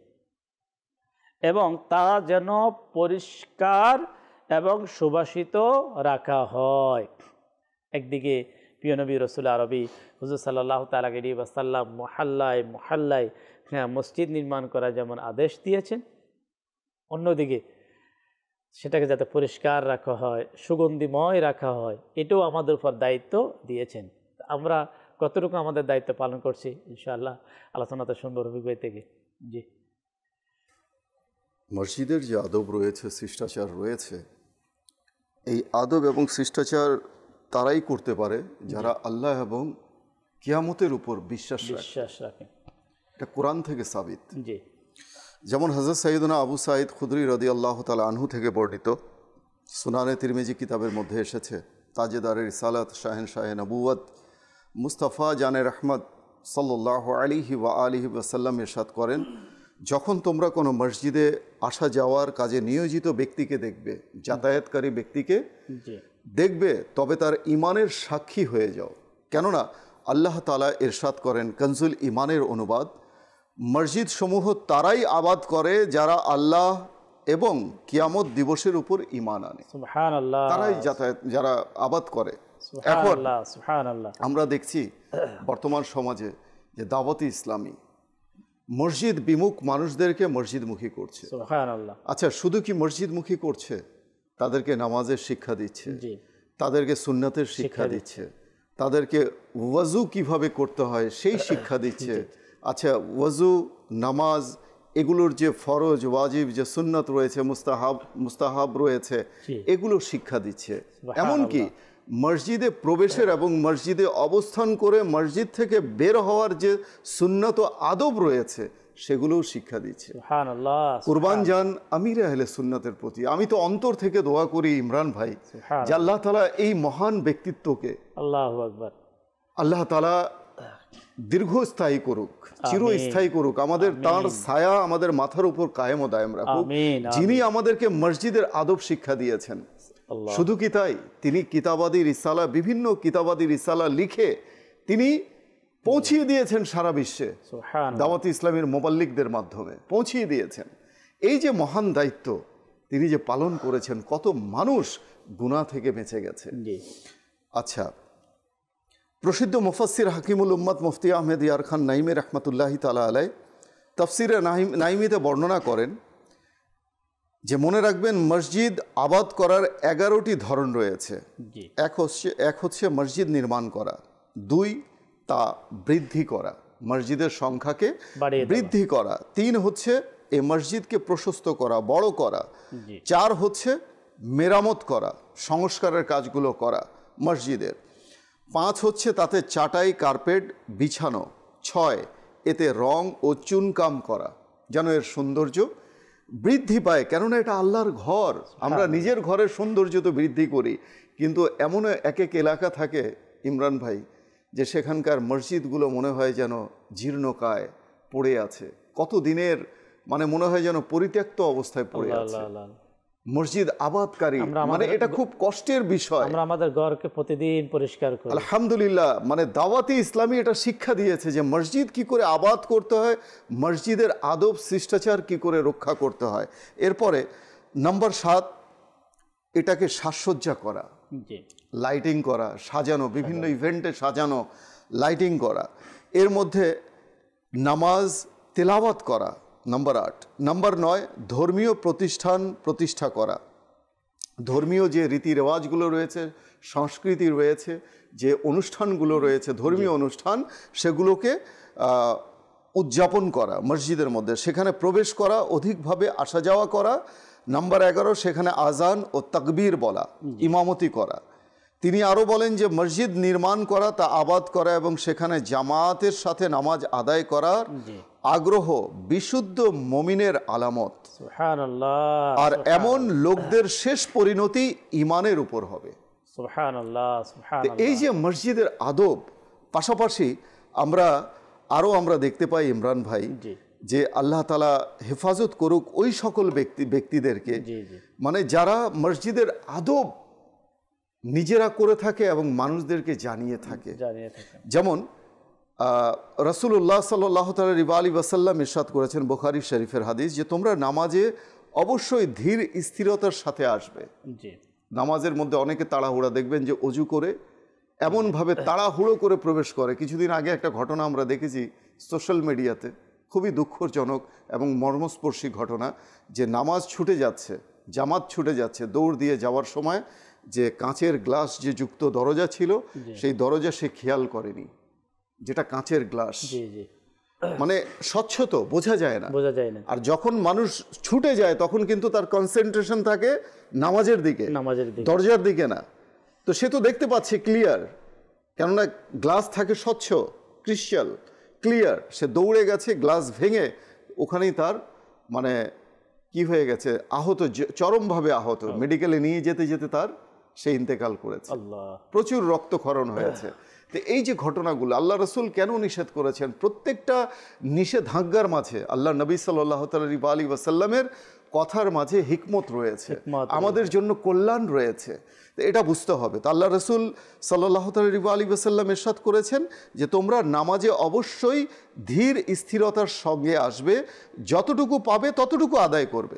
Speaker 2: এবং তা যেন পরিষ্কার এবং সুবাসিত রাখা হয়। একদিকে প্রিয় নবী রাসূল আরবি হুজুর সাল্লাল্লাহু তাআলা আলাইহি ওয়াসাল্লাম মহল্লায় মহল্লায় মসজিদ নির্মাণ করা যেমন আদেশ দিয়েছেন, অন্যদিকে সেটাকে যাতে পরিষ্কার রাখা হয়, সুগন্ধিময় রাখা হয়, এটাও আমাদের উপর দায়িত্ব দিয়েছেন। আমরা কতটুকু আমাদের দায়িত্ব পালন করছি ইনশাআল্লাহ আলোচনাতে সুন্দর অভিজ্ঞতা থেকে। জি,
Speaker 4: মসজিদের যে আদব রয়েছে, শিষ্টাচার রয়েছে, এই আদব এবং শিষ্টাচার তারাই করতে পারে যারা আল্লাহ এবং কিয়ামতের উপর বিশ্বাস
Speaker 2: রাখে।
Speaker 4: এটা কোরআন থেকে সাবিত।
Speaker 2: জি,
Speaker 4: যেমন হযরত সাইয়্যিদুনা আবু সাঈদ খুদরি রাদিয়াল্লাহু তাআলা আনহু থেকে বর্ণিত, সুনানে তিরমিজি কিতাবের মধ্যে এসেছে, তাজেদারে রিসালাত শাহেনশাহে নবুয়ত মুস্তাফা জানে রহমত সাল্লাল্লাহু আলাইহি ওয়া আলিহি ওয়াসাল্লাম ইরশাদ করেন, যখন তোমরা কোনো মসজিদে আসা যাওয়ার কাজে নিয়োজিত ব্যক্তিকে দেখবে, যাতায়াতকারী ব্যক্তিকে দেখবে, তবে তার ইমানের সাক্ষী হয়ে যাও। কেননা আল্লাহ তাআলা ইরশাদ করেন, কনজুল ইমানের অনুবাদ, মসজিদ সমূহ তারাই আবাদ করে যারা আল্লাহ এবং কিয়ামত দিবসের উপর ঈমান আনে। সুবহানাল্লাহ, তারাই যারা আবাদ করে। এখন সুবহানাল্লাহ, আমরা দেখছি বর্তমান সমাজে যে দাওয়াতে ইসলামী মসজিদ বিমুখ মানুষদেরকে মসজিদমুখী করছে।
Speaker 2: সুবহানাল্লাহ।
Speaker 4: আচ্ছা, শুধু কি মসজিদমুখী করছে? তাদেরকে নামাজের শিক্ষা দিচ্ছে,
Speaker 2: জি,
Speaker 4: তাদেরকে সুন্নাতের শিক্ষা দিচ্ছে, তাদেরকে ওয়াজু কিভাবে করতে হয় সেই শিক্ষা দিচ্ছে। আচ্ছা, ওয়াজু, নামাজ, এগুলোর যে ফরজ, ওয়াজিব, যে সুন্নত রয়েছে, মুস্তাহাব রয়েছে, এগুলো শিক্ষা দিচ্ছে। এমনকি মসজিদে প্রবেশের এবং মসজিদে অবস্থান করে মসজিদ থেকে বের হওয়ার যে সুন্নত ও আদব রয়েছে সেগুলোও শিক্ষা দিচ্ছে।
Speaker 2: সুবহানাল্লাহ।
Speaker 4: কুরবান যান আমিরে আহলে সুন্নাতের প্রতি। আমি তো অন্তর থেকে দোয়া করি ইমরান ভাই, যে আল্লাহ তাআলা এই মহান ব্যক্তিত্বকে,
Speaker 2: আল্লাহু আকবার,
Speaker 4: আল্লাহ তাআলা দীর্ঘস্থায়ী করুক, চিরস্থায়ী করুক, আমাদের তার ছায়া আমাদের মাথার উপর কায়েম ও দায়েম রাখুক, যিনি আমাদেরকে মসজিদের আদব শিক্ষা দিয়েছেন। শুধু কি তাই, তিনি কিতাবাদি রিসালা, বিভিন্ন কিতাবাদি রিসালা লিখে তিনি পৌঁছিয়ে দিয়েছেন সারা বিশ্বে, দাওয়াত ইসলামের মোবাল্লিকদের মাধ্যমে পৌঁছিয়ে দিয়েছেন। এই যে মহান দায়িত্ব তিনি যে পালন করেছেন, কত মানুষ গুনাহ থেকে বেঁচে গেছে। আচ্ছা, প্রসিদ্ধ মুফাসসির হাকিমুল উম্মাত মুফতি আহমেদ ইয়ার খান নাইমি রহমতুল্লাহি তাআলা আলাইহি তাফসিরে নাইমিতে বর্ণনা করেন যে মনে রাখবেন মসজিদ আবাদ করার 11টি ধরন রয়েছে। এক হচ্ছে মসজিদ নির্মাণ করা, 2 তা বৃদ্ধি করা, মসজিদের সংখ্যাকে বৃদ্ধি করা, 3 হচ্ছে এই মসজিদকে প্রশস্ত করা, বড় করা, 4 হচ্ছে মেরামত করা, সংস্কারের কাজগুলো করা মসজিদের, 5 হচ্ছে তাতে চাটাই কার্পেট বিছানো, 6 এতে রং ও চুনকাম করা যেন এর সৌন্দর্য বৃদ্ধি পায়। কেননা এটা আল্লাহর ঘর, আমরা নিজের ঘরের সৌন্দর্য তো বৃদ্ধি করি, কিন্তু এমন এক এক এলাকা থাকে ইমরান ভাই যে সেখানকার মসজিদগুলো মনে হয় যেন জীর্ণকায় পড়ে আছে, কত দিনের, মানে মনে হয় যেন পরিত্যক্ত অবস্থায় পড়ে আছে। মসজিদ আবাদকারী মানে এটা খুব কষ্টের বিষয়।
Speaker 2: আমরা আমাদের ঘরকে প্রতিদিন পরিষ্কার করি,
Speaker 4: আলহামদুলিল্লাহ। মানে দাওয়াতে ইসলামী এটা শিক্ষা দিয়েছে যে মসজিদ কি করে আবাদ করতে হয়, মসজিদের আদব শিষ্টাচার কি করে রক্ষা করতে হয়। এরপরে নাম্বার 7, এটাকে সাজসজ্জা করা, লাইটিং করা, সাজানো, বিভিন্ন ইভেন্টে সাজানো, লাইটিং করা। এর মধ্যে নামাজ তেলাওয়াত করা নাম্বার 8। নাম্বার 9, ধর্মীয় প্রতিষ্ঠা করা, ধর্মীয় যে রীতি রেওয়াজগুলো রয়েছে, সংস্কৃতি রয়েছে, যে অনুষ্ঠানগুলো রয়েছে, ধর্মীয় অনুষ্ঠান, সেগুলোকে উদযাপন করা মসজিদের মধ্যে, সেখানে প্রবেশ করা, অধিকভাবে আসা যাওয়া করা। নাম্বার 11, সেখানে আজান ও তাকবীর বলা, ইমামতি করা। তিনি আরও বলেন যে মসজিদ নির্মাণ করা, তা আবাদ করা এবং সেখানে জামাতের সাথে নামাজ আদায় করার আগ্রহ বিশুদ্ধ মুমিনের আলামত। সুবহানাল্লাহ। আর এমন লোকদের শেষ পরিণতি ঈমানের উপর হবে।
Speaker 2: সুবহানাল্লাহ, সুবহানাল্লাহ।
Speaker 4: এই যে মসজিদের আদব, পাশাপাশি আমরা দেখতে পাই ইমরান ভাই যে আল্লাহ তাআলা হেফাজত করুক ওই সকল ব্যক্তিদেরকে, মানে যারা মসজিদের আদব নিজেরা করে থাকে এবং মানুষদেরকে জানিয়ে থাকে। যেমন রাসূলুল্লাহ সাল্লাল্লাহু আলাইহি ওয়াসাল্লাম ইরশাদ করেছেন, বুখারী শরীফের হাদিস, যে তোমরা নামাজে অবশ্যই ধীর স্থিরতার সাথে আসবে। নামাজের মধ্যে অনেকে তাড়াহুড়া, দেখবেন যে অজু করে এমনভাবে তাড়াহুড়ো করে প্রবেশ করে। কিছুদিন আগে একটা ঘটনা আমরা দেখেছি সোশ্যাল মিডিয়াতে, খুবই দুঃখজনক এবং মর্মস্পর্শী ঘটনা, যে নামাজ ছুটে যাচ্ছে, জামাত ছুটে যাচ্ছে, দৌড় দিয়ে যাওয়ার সময় যে কাঁচের গ্লাস যে যুক্ত দরজা ছিল, সেই দরজা সে খেয়াল করেনি, যেটা কাঁচের গ্লাস, মানে স্বচ্ছ তো বোঝা যায় না। আর যখন মানুষ ছুটে যায় তখন কিন্তু তার কনসেন্ট্রেশন থাকে নামাজের দিকে, দরজার দিকে না। তো সে তো দেখতে পাচ্ছে ক্লিয়ার, কেননা গ্লাস থাকে স্বচ্ছ, ক্রিস্টাল ক্লিয়ার। সে দৌড়ে গেছে, গ্লাস ভেঙে ওখানেই তার মানে কি হয়ে গেছে, আহত, চরমভাবে আহত। মেডিকেলে নিয়ে যেতে যেতে তার সে ইন্তেকাল করেছে, প্রচুর রক্তক্ষরণ হয়েছে। তো এই যে ঘটনাগুলো আল্লাহ রসুল কেন নিষেধ করেছেন, প্রত্যেকটা নিষেধাজ্ঞার মাঝে আল্লাহ নবী সাল্লাল্লাহু আলাইহি ওয়াসাল্লামের কথার মাঝে হিকমত রয়েছে, আমাদের জন্য কল্যাণ রয়েছে। তো এটা বুঝতে হবে। তো আল্লাহ রসুল সাল্লাল্লাহু আলাইহি ওয়াসাল্লাম ইরশাদ করেছেন যে তোমরা নামাজে অবশ্যই ধীর স্থিরতার সঙ্গে আসবে, যতটুকু পাবে ততটুকু আদায় করবে।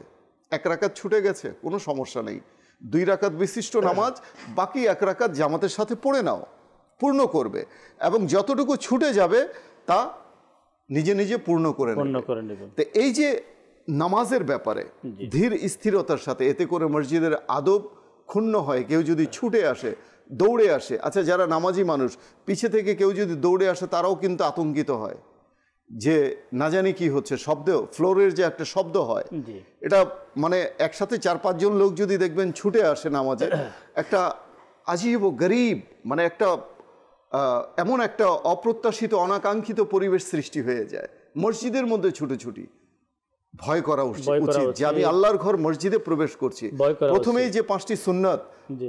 Speaker 4: 1 রাকাত ছুটে গেছে, কোনো সমস্যা নেই, 2 রাকাত বিশিষ্ট নামাজ, বাকি 1 রাকাত জামাতের সাথে পড়ে নাও, পূর্ণ করবে। এবং যতটুকু ছুটে যাবে তা নিজে নিজে পূর্ণ করে নেবে। তো এই যে নামাজের ব্যাপারে ধীর স্থিরতার সাথে, এতে করে মসজিদের আদব ক্ষুণ্ণ হয়। কেউ যদি ছুটে আসে, দৌড়ে আসে, আচ্ছা যারা নামাজি মানুষ, পিছে থেকে কেউ যদি দৌড়ে আসে তারাও কিন্তু আতঙ্কিত হয় যে না জানি কি হচ্ছে। শব্দ, ফ্লোরের যে একটা শব্দ হয়, এটা মানে একসাথে 4-5 জন লোক যদি দেখবেন ছুটে আসে নামাজে, একটা আজীব ও গরিব, মানে একটা এমন একটা অপ্রত্যাশিত অনাকাঙ্ক্ষিত পরিবেশ সৃষ্টি হয়ে যায়। মসজিদের মধ্যে ছুটোছুটি ভয় করা উচিত যে আমি আল্লাহর ঘর মসজিদে প্রবেশ করছি। প্রথমেই যে 5টি সুন্নাত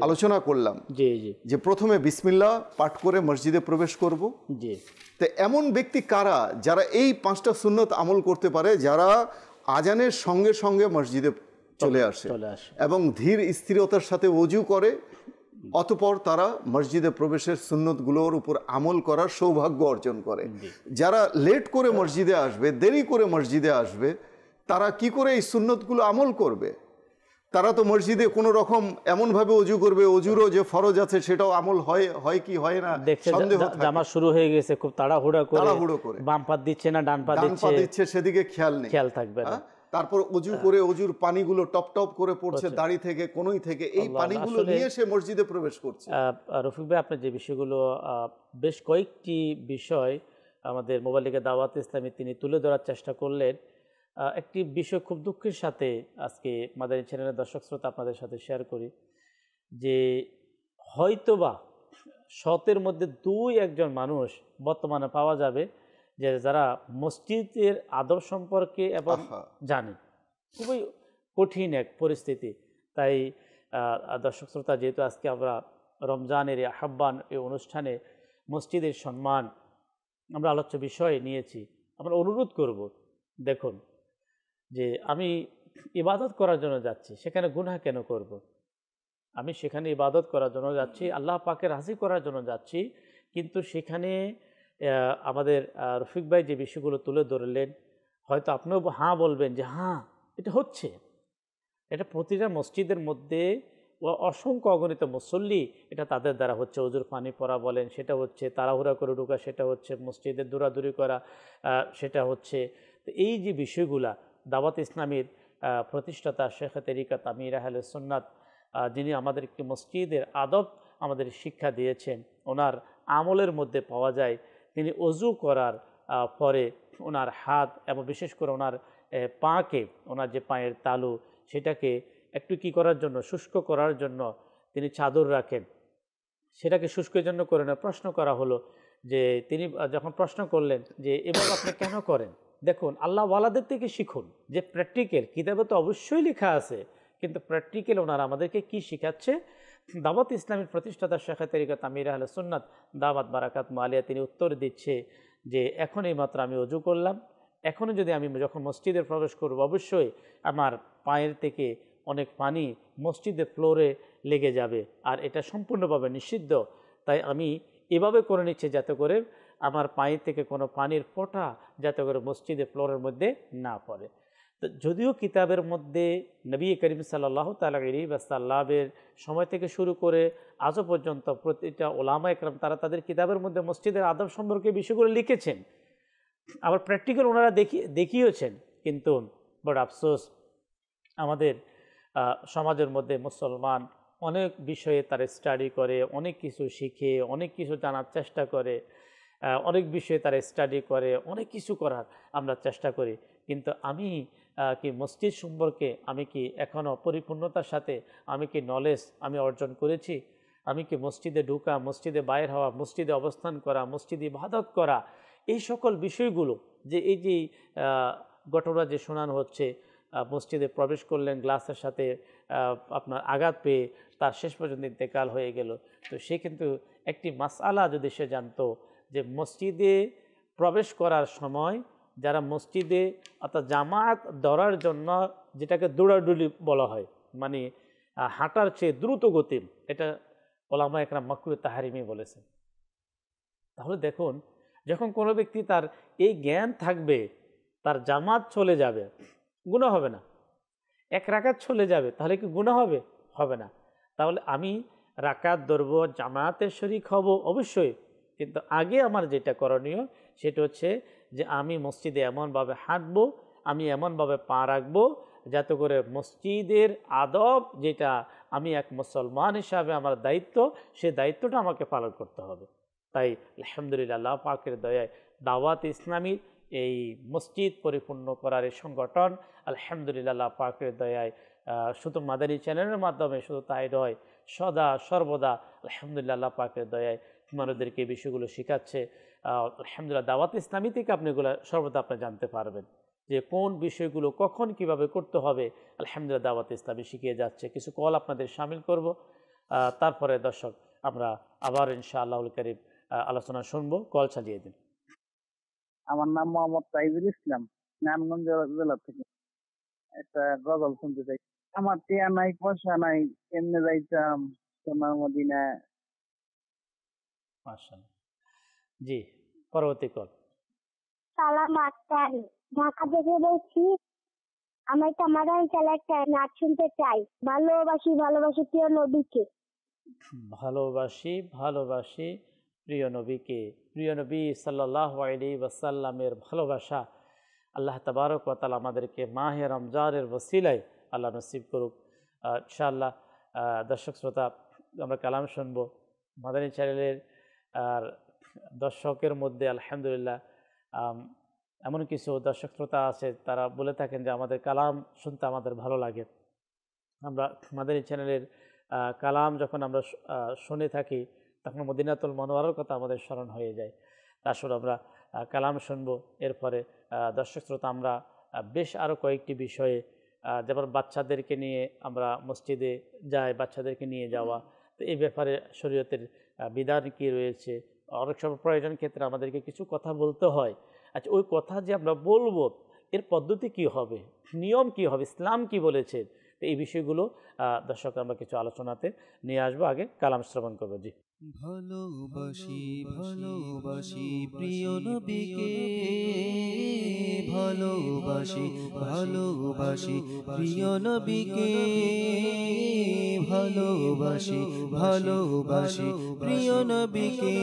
Speaker 4: আলোচনা করলাম, যে প্রথমে বিসমিল্লাহ পাঠ করে মসজিদে প্রবেশ করব। তো এমন ব্যক্তি কারা যারা এই 5টা সুন্নাত আমল করতে পারে, যারা আজানের সঙ্গে সঙ্গে মসজিদে চলে আসে এবং ধীর স্থিরতার সাথে ওযু করে, অতঃপর তারা মসজিদে প্রবেশের সুন্নতগুলোর উপর আমল করার সৌভাগ্য অর্জন করে। যারা লেট করে মসজিদে আসবে, দেরি করে মসজিদে আসবে, তারা কি করে এই সুন্নতগুলো আমল করবে? তারা তো মসজিদে কোনো রকম এমনভাবে অজু করবে, অজুরও যে ফরজ আছে সেটাও আমল হয় কি হয় না সন্দেহ থাকে।
Speaker 2: জামা শুরু হয়ে গেছে, খুব তাড়াহুড়ো করে বাম পা দিচ্ছে না ডান পা
Speaker 4: দিচ্ছে সেদিকে খেয়াল থাকবে না। তারপর অজু করে অজুর পানিগুলো টপ টপ করে পড়ছে দাড়ি থেকে, কোনই থেকে, এই পানিগুলো নিয়ে সে মসজিদে প্রবেশ করছে।
Speaker 2: রফিক ভাই, আপনি যে বিষয়গুলো, বেশ কয়েকটি বিষয় আমাদের মোবাইল লিগে দাওয়াত ইসলামী তিনি তুলে ধরার চেষ্টা করলেন। একটি বিষয় খুব দুঃখের সাথে আজকে মাদানী চ্যানেলের দর্শক শ্রোতা আপনাদের সাথে শেয়ার করি, যে হয়তোবা 100-এর মধ্যে 2-1 মানুষ বর্তমানে পাওয়া যাবে যে যারা মসজিদের আদব সম্পর্কে এবং জানে। খুবই কঠিন এক পরিস্থিতি। তাই দর্শক শ্রোতা, যেহেতু আজকে আমরা রমজানের আহ্বান এই অনুষ্ঠানে মসজিদের সম্মান আমরা আলোচ্য বিষয় নিয়েছি, আমরা অনুরোধ করব, দেখুন যে আমি ইবাদত করার জন্য যাচ্ছি, সেখানে গুনাহ কেন করব? আমি সেখানে ইবাদত করার জন্য যাচ্ছি, আল্লাহ পাকে রাজি করার জন্য যাচ্ছি, কিন্তু সেখানে আমাদের রফিক ভাই যে বিষয়গুলো তুলে ধরলেন, হয়তো আপনিও হ্যাঁ বলবেন যে হ্যাঁ এটা হচ্ছে, এটা প্রতিটা মসজিদের মধ্যে অসংখ্য অগণিত মুসল্লি এটা তাদের দ্বারা হচ্ছে। ওজুর পানি পড়া বলেন, সেটা হচ্ছে, তাড়াহুড়া করে ঢোকা সেটা হচ্ছে, মসজিদের দৌড়াদৌড়ি করা সেটা হচ্ছে। তো এই যে বিষয়গুলা দাওয়াত ইসলামীর প্রতিষ্ঠাতা শেখ তরিকাত আমির আহলে সুন্নাত, যিনি আমাদের একটি মসজিদের আদব আমাদের শিক্ষা দিয়েছেন, ওনার আমলের মধ্যে পাওয়া যায় তিনি অজু করার পরে ওনার হাত এবং বিশেষ করে ওনার পাকে, ওনার যে পায়ের তালু সেটাকে একটু কি করার জন্য, শুষ্ক করার জন্য তিনি চাদর রাখেন, সেটাকে শুষ্কের জন্য করে না। প্রশ্ন করা হলো যে তিনি যখন প্রশ্ন করলেন যে এভাবে আপনি কেন করেন, দেখুন আল্লাহ ওয়ালাদের থেকে শিখুন, যে প্র্যাকটিক্যাল, কিতাবে তো অবশ্যই লেখা আছে, কিন্তু প্র্যাকটিক্যাল ওনারা আমাদেরকে কি শিখাচ্ছে। দাওয়াত ইসলামের প্রতিষ্ঠাতা শেখ তরিকাত আমির আহলে সুন্নাত দাওয়াত বারাকাত মুআলিয়া তিনি উত্তর দিচ্ছে যে এখন এই মাত্র আমি ওযু করলাম, এখনও যদি আমি যখন মসজিদে প্রবেশ করব, অবশ্যই আমার পায়ের থেকে অনেক পানি মসজিদের ফ্লোরে লেগে যাবে, আর এটা সম্পূর্ণভাবে নিষিদ্ধ। তাই আমি এভাবে করে নিচ্ছি যাতে করে আমার পায়ের থেকে কোনো পানির ফোঁটা যাতে করে মসজিদের ফ্লোরের মধ্যে না পড়ে। তো যদিও কিতাবের মধ্যে নবী করিম সাল্লাল্লাহু তাআলা আলাইহি ওয়াসাল্লামের সময় থেকে শুরু করে আজও পর্যন্ত প্রতিটা ওলামা একরাম তারা তাদের কিতাবের মধ্যে মসজিদের আদব সম্পর্কে বিষয়গুলো লিখেছেন, আবার প্র্যাকটিক্যাল ওনারা দেখিয়েছেন, কিন্তু বড় আফসোস আমাদের সমাজের মধ্যে মুসলমান অনেক বিষয়ে তারা স্টাডি করে, অনেক কিছু শিখে, অনেক কিছু জানার চেষ্টা করে, অনেক বিষয়ে তারা স্টাডি করে, অনেক কিছু করার আমরা চেষ্টা করি, কিন্তু আমি কি মসজিদ সম্পর্কে আমি কি এখনও পরিপূর্ণতার সাথে আমি কি নলেজ আমি অর্জন করেছি? আমি কি মসজিদে ঢোকা, মসজিদে বাইর হওয়া, মসজিদে অবস্থান করা, মসজিদে ইবাদত করা, এই সকল বিষয়গুলো, যে এই যে ঘটনা যে শোনানো হচ্ছে, মসজিদে প্রবেশ করলেন গ্লাসের সাথে আপনার আঘাত পেয়ে তার শেষ পর্যন্ত ইন্তেকাল হয়ে গেল। তো সে কিন্তু একটি মাসআলা যদি সে জানতো যে মসজিদে প্রবেশ করার সময় যারা মসজিদে অর্থাৎ জামাত ধরার জন্য যেটাকে দৌড়াদৌড়ি বলা হয়, মানে হাঁটার চেয়ে দ্রুত গতি, এটা ওলামা একরাম মাকরুহ তাহরিমি বলেছেন। তাহলে দেখুন, যখন কোনো ব্যক্তি তার এই জ্ঞান থাকবে, তার জামাত চলে যাবে, গুনাহ হবে না। 1 রাকাত চলে যাবে, তাহলে কি গুনাহ হবে? হবে না। তাহলে আমি রাকাত ধরব, জামাতে শরীক হব অবশ্যই, কিন্তু আগে আমার যেটা করণীয় সেটা হচ্ছে যে আমি মসজিদে এমনভাবে হাঁটবো, আমি এমনভাবে পা রাখবো যাতে করে মসজিদের আদব, যেটা আমি এক মুসলমান হিসাবে আমার দায়িত্ব, সেই দায়িত্বটা আমাকে পালন করতে হবে। তাই আলহামদুলিল্লাহ আল্লাহ পাকের দয়ায় দাওয়াত ইসলামীর এই মসজিদ পরিপূর্ণ করার এই সংগঠন আলহামদুলিল্লাহ আল্লাহ পাকের দয়ায় শুধু মাদানী চ্যানেলের মাধ্যমে শুধু তাই নয়, সদা সর্বদা আলহামদুলিল্লাহ আল্লাহ পাকের দয়ায় মানুষদেরকে এই বিষয়গুলো শেখাচ্ছে। আলহামদুলিল্লাহ দাওয়াত ইসলামী থেকে আপনি এগুলো সর্বদা আপনি জানতে পারবেন যে কোন বিষয়গুলো কখন কিভাবে করতে হবে। আলহামদুলিল্লাহ দাওয়াত ইসলামী শিখিয়ে যাচ্ছে। কিছু কল আপনাদের শামিল করব, তারপরে দর্শক আমরা আবার ইনশাআল্লাহুল কারীম আলোচনা শুনবো। কল চালিয়ে দিন।
Speaker 6: আমার নাম মোহাম্মদ তাইজুল ইসলাম, নারায়ণগঞ্জ জেলা থেকে। একটা গজল শুনতে চাই। আমার টিয়া নাই, পয়সা নাই, কেমনে যাইতাম সোনার মদিনা।
Speaker 2: মাশাআল্লাহ। জি, পরবর্তী কল।
Speaker 8: সালাম আক্তার, ঢাকা থেকে বলছি। আমি একটা মাদানী চ্যানেলে একটা নাচ শুনতে চাই। ভালোবাসি ভালোবাসি প্রিয় নবীকে।
Speaker 2: ভালোবাসি ভালোবাসি প্রিয় নবীকে। প্রিয় নবী সাল্লাল্লাহু আলাইহি ওয়াসাল্লামের ভালোবাসা আল্লাহ তাবারক ওয়া তাআলা আমাদেরকে মাহে রমজানের ওসিলায় আল্লাহ নসিব করুক ইনশাআল্লাহ। দর্শক শ্রোতা, আমরা কালাম শুনবো মাদানী চ্যানেলের। আর দর্শকের মধ্যে আলহামদুলিল্লাহ এমন কিছু দর্শক শ্রোতা আছে, তারা বলে থাকেন যে আমাদের কালাম শুনতে আমাদের ভালো লাগে। আমরা মাদানী চ্যানেলের কালাম যখন আমরা শুনে থাকি তখন মদিনাতুল মুনাওয়ারার কথা আমাদের স্মরণ হয়ে যায়। আসলে আমরা কালাম শুনবো। এরপরে দর্শক শ্রোতা, আমরা বেশ আরও কয়েকটি বিষয়ে, যেমন বাচ্চাদেরকে নিয়ে আমরা মসজিদে যাই, বাচ্চাদেরকে নিয়ে যাওয়া, তো এই ব্যাপারে শরীয়তের বিধান কী রয়েছে। অনেক সময় প্রয়োজন ক্ষেত্রে আমাদেরকে কিছু কথা বলতে হয়। আচ্ছা, ওই কথা যে আমরা বলবো এর পদ্ধতি কি হবে, নিয়ম কি হবে, ইসলাম কি বলেছে, তো এই বিষয়গুলো দর্শক আমরা কিছু আলোচনাতে নিয়ে আসবো। আগে কালাম শ্রবণ করবো। জি।
Speaker 3: ভালোবাসি ভালোবাসি প্রিয় নবীকে, ভালোবাসি ভালোবাসি প্রিয় নবীকে, ভালোবাসি ভালোবাসি প্রিয় নবীকে।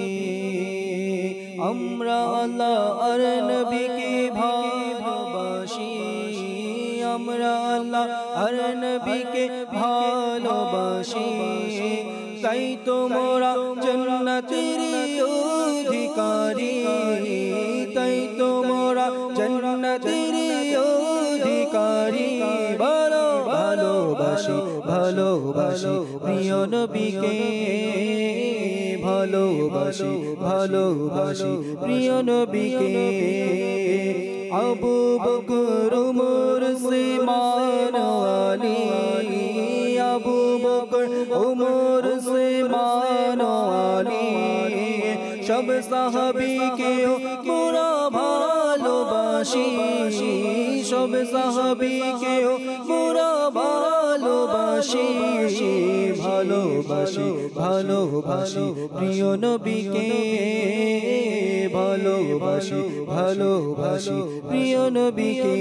Speaker 3: আমরা আল্লাহ আর নবীকে ভালোবাসি, আমরা আল্লাহ আর নবীকে ভালোবাসি। তাই তো মোরা জান্নাতের অধিকারী, তাই তো মোরা জান্নাতের অধিকারী। ভালোবাসি ভালোবাসি প্রিয় নবীকে, ভালোবাসি ভালোবাসি প্রিয় নবীকে। আবু বকর উমর উসমান আলী, আবু বকর উমর উসমান আলী, সব সাহাবীকে মোরা ভালোবাসি, সব সাহাবীকে মোরা ভালোবাসি। ভালোবাসি ভালোবাসি প্রিয় নবীকে, ভালোবাসি ভালোবাসি প্রিয় নবীকে।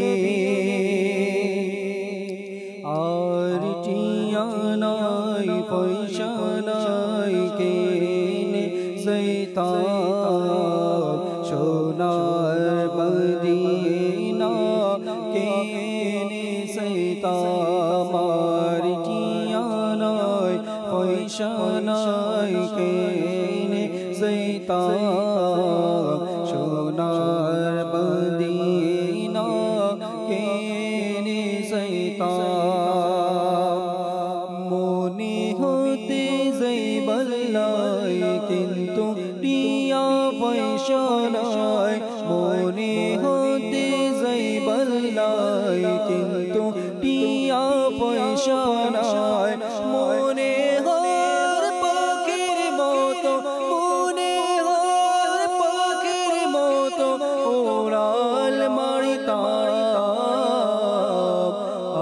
Speaker 3: আর টিয়া নাই, পয়সা নাই, কেনে যাইতাম সোনার মদিনা, কেনে যাইতাম। আর টিয়া নাই, পয়সা নাই, কেনে যাইতাম সোনার মদিনা, কেনে যাইতাম। মনে হতে যাইবাল্লাই কিন্তু টিয়া পয়সা নাই, মনে হতে যাইবাল্লাই কিন্তু টিয়া পয়সা নাই। মনে হর পাখির মতো, মনে হর পাখির মতো ওড়াল মারিতাম।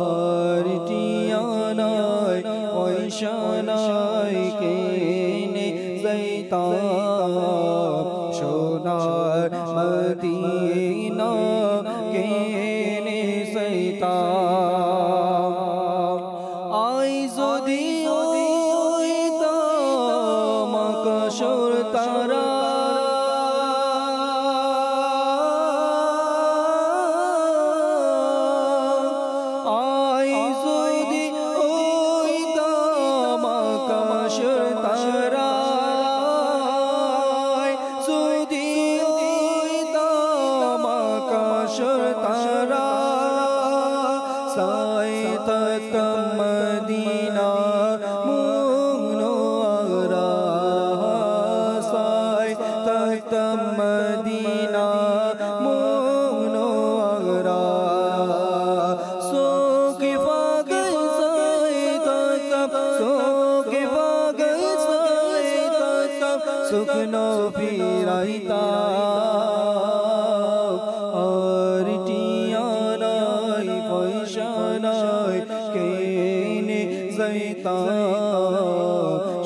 Speaker 3: আর টিয়া নাই, পয়সা নাই, কেনে যাইতাম সোনার মদিনা, কেনে যাইতাম। আই যদি হইতাম আকাশের তারা, শুকনো ফিরাইতা আর টিয়া নাই পয়সা নাই কেনে যাইতা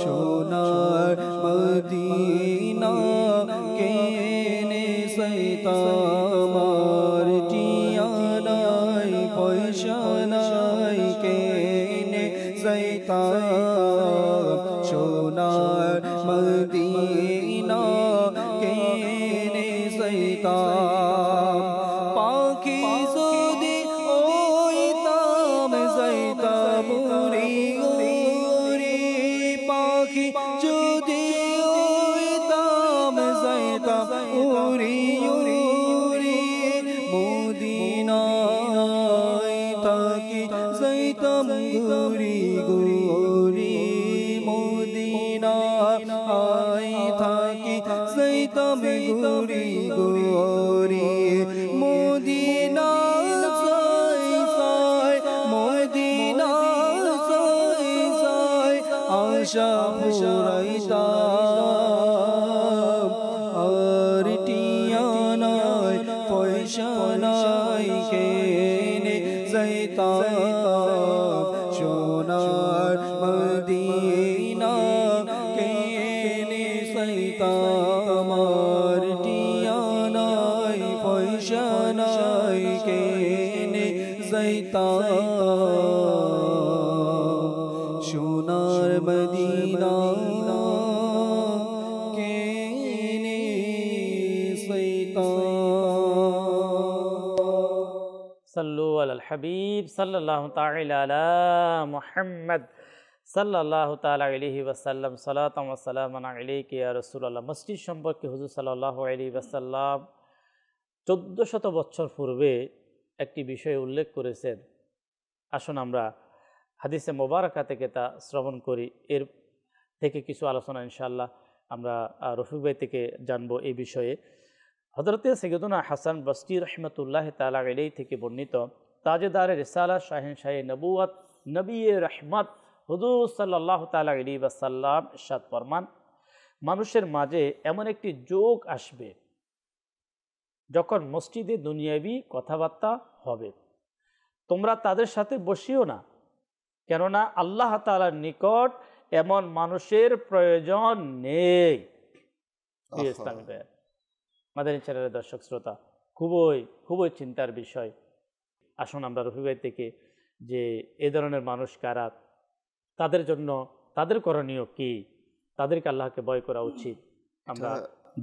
Speaker 3: সোনার মদিনা কেনে যাইতা আমার টিয়া নাই পয়সা নাই কেনে যাইতা সোনার মদিনা কেনে যাইতা পাখি যদি ওইতাম যাইতাম উড়ি উড়ি পাখি যদি ওইতাম যাইতাম উড়ি উড়ি মদিনায় থাকি যাইতাম ঘুরি ঘুরি মদিনায় থাকি যাইতাম ঘুরি ঘুরি মদিনা যাই যাই মদিনা যাই যাই আশা ফুরাইতাম আর টিয়া নাই পয়সা নাই কেনে যাইতাম সোনার মদিনা কেনে যাইতাম আর টিয়া নাই পয়সা নাই কেনে যাইতাম সোনার মদিনা কেনে যাইতাম
Speaker 2: সাল্লু আলাল হাবিব সাল্লাল্লাহু তাআলা আলা মুহাম্মদ সাল্লাল্লাহু তাআলা আলাইহি ওয়াসাল্লাম সালাতাম ওয়া সালামান আলাইকা ইয়া রাসূলুল্লাহ। মসজিদ সম্পর্কে হুজুর সাল্লাল্লাহু আলাইহি ওয়াসাল্লাম 1400 বছর পূর্বে একটি বিষয় উল্লেখ করেছেন। আসুন আমরা হাদিসে মোবারকা থেকে তা শ্রবণ করি, এর থেকে কিছু আলোচনা ইনশাআল্লাহ আমরা রফিক ভাই থেকে জানবো এই বিষয়ে। হযরতে সাইয়্যিদুনা হাসান বসরি রাহমাতুল্লাহ তাআলা আলাইহি থেকে বর্ণিত তাজেদারে রিসালাত শাহেনশাহে নবুয়ত নবী রহমত হুজুর সাল্লাল্লাহু তাআলা আলাইহি ওয়াসাল্লাম ইরশাদ ফরমান, মানুষের মাঝে এমন একটি যুগ আসবে যখন মসজিদে দুনিয়াবি কথাবার্তা হবে, তোমরা তাদের সাথে বসিও না, কেননা আল্লাহ তাআলার নিকট এমন মানুষের প্রয়োজন নেই। ইসলামী ভাইয়া, মাদানী চ্যানেলের দর্শক শ্রোতা, খুবই চিন্তার বিষয়। আসুন আমরা রফি ভাই থেকে যে এ ধরনের মানুষ কারা, তাদের জন্য তাদের করণীয় কি, তাদেরকে আল্লাহকে ভয় করা উচিত। আমরা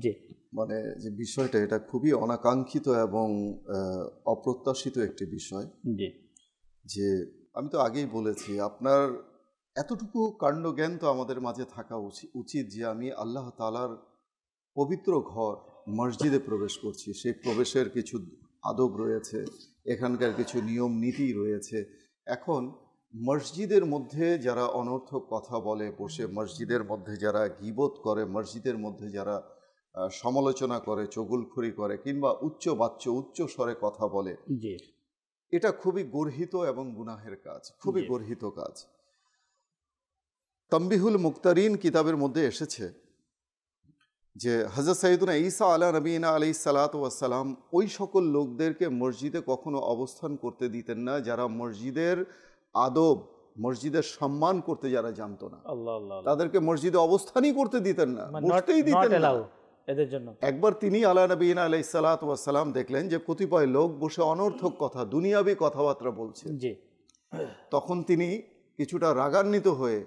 Speaker 2: জি
Speaker 4: মানে যে বিষয়টা, এটা খুবই অনাকাঙ্ক্ষিত এবং অপ্রত্যাশিত একটি বিষয়।
Speaker 2: জি,
Speaker 4: যে আমি তো আগেই বলেছি, আপনার এতটুকু কাণ্ডজ্ঞান তো আমাদের মাঝে থাকা উচিত যে আমি আল্লাহ তাআলার পবিত্র ঘর মসজিদে প্রবেশ করছি, সেই প্রবেশের কিছু আদব রয়েছে, এখানকার কিছু নিয়ম নীতি রয়েছে। এখন মসজিদের মধ্যে যারা অনর্থক কথা বলে বসে, মসজিদের মধ্যে যারা গীবত করে, মসজিদের মধ্যে যারা সমালোচনা করে, চগুলখড়ি করে, কিংবা উচ্চ স্বরে কথা বলে, এটা খুবই গর্হিত এবং গুনাহের কাজ, খুবই গর্হিত কাজ। তাম্বিহুল মুক্তারিন কিতাবের মধ্যে এসেছে যে হযরত সাইয়্যিদুনা ঈসা আলা নবীনা আলাইহিস সালাতু ওয়াস সালাম ওই সকল লোকদেরকে মসজিদে কখনো অবস্থান করতে দিতেন না যারা মসজিদের আদব, মসজিদের সম্মান করতে যারা জানতো না, তাদেরকে মসজিদে অবস্থানই করতে দিতেন না, বসতেই দিতেন না
Speaker 2: এদের জন্য।
Speaker 4: একবার তিনি আলা নবীনা আলাইহিস সালাতু ওয়াস সালাম দেখলেন যে কতিপয় লোক বসে অনর্থক কথা, দুনিয়াবি কথাবার্তা বলছে। তখন তিনি কিছুটা রাগান্বিত হয়ে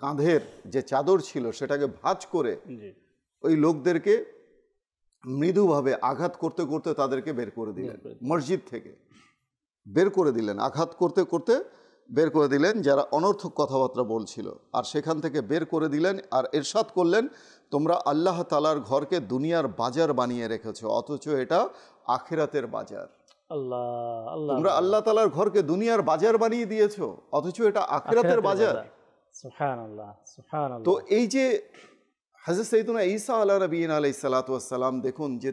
Speaker 4: কাঁধের যে চাদর ছিল সেটাকে ভাঁজ করে ওই লোকদেরকে মৃদুভাবে আঘাত করতে করতে তাদেরকে বের করে দিলেন, মসজিদ থেকে বের করে দিলেন, আঘাত করতে করতে বের করে দিলেন যারা অনর্থক কথাবার্তা বলছিল। আর সেখান থেকে বের করে দিলেন আর ইরশাদ করলেন, তোমরা আল্লাহ তাআলার ঘরকে দুনিয়ার বাজার বানিয়ে রেখেছো, অথচ এটা আখিরাতের বাজার। তোমরা আল্লাহ তাআলার ঘরকে দুনিয়ার বাজার বানিয়ে দিয়েছো, অথচ এটা আখিরাতের বাজার।
Speaker 2: সুবহানাল্লাহ, সুবহানাল্লাহ।
Speaker 4: তো এই যে হযরত সাইয়্যিদুনা ঈসা আলা নবীনা আলাইহিস সালাতু ওয়াস সালাম, দেখুন যে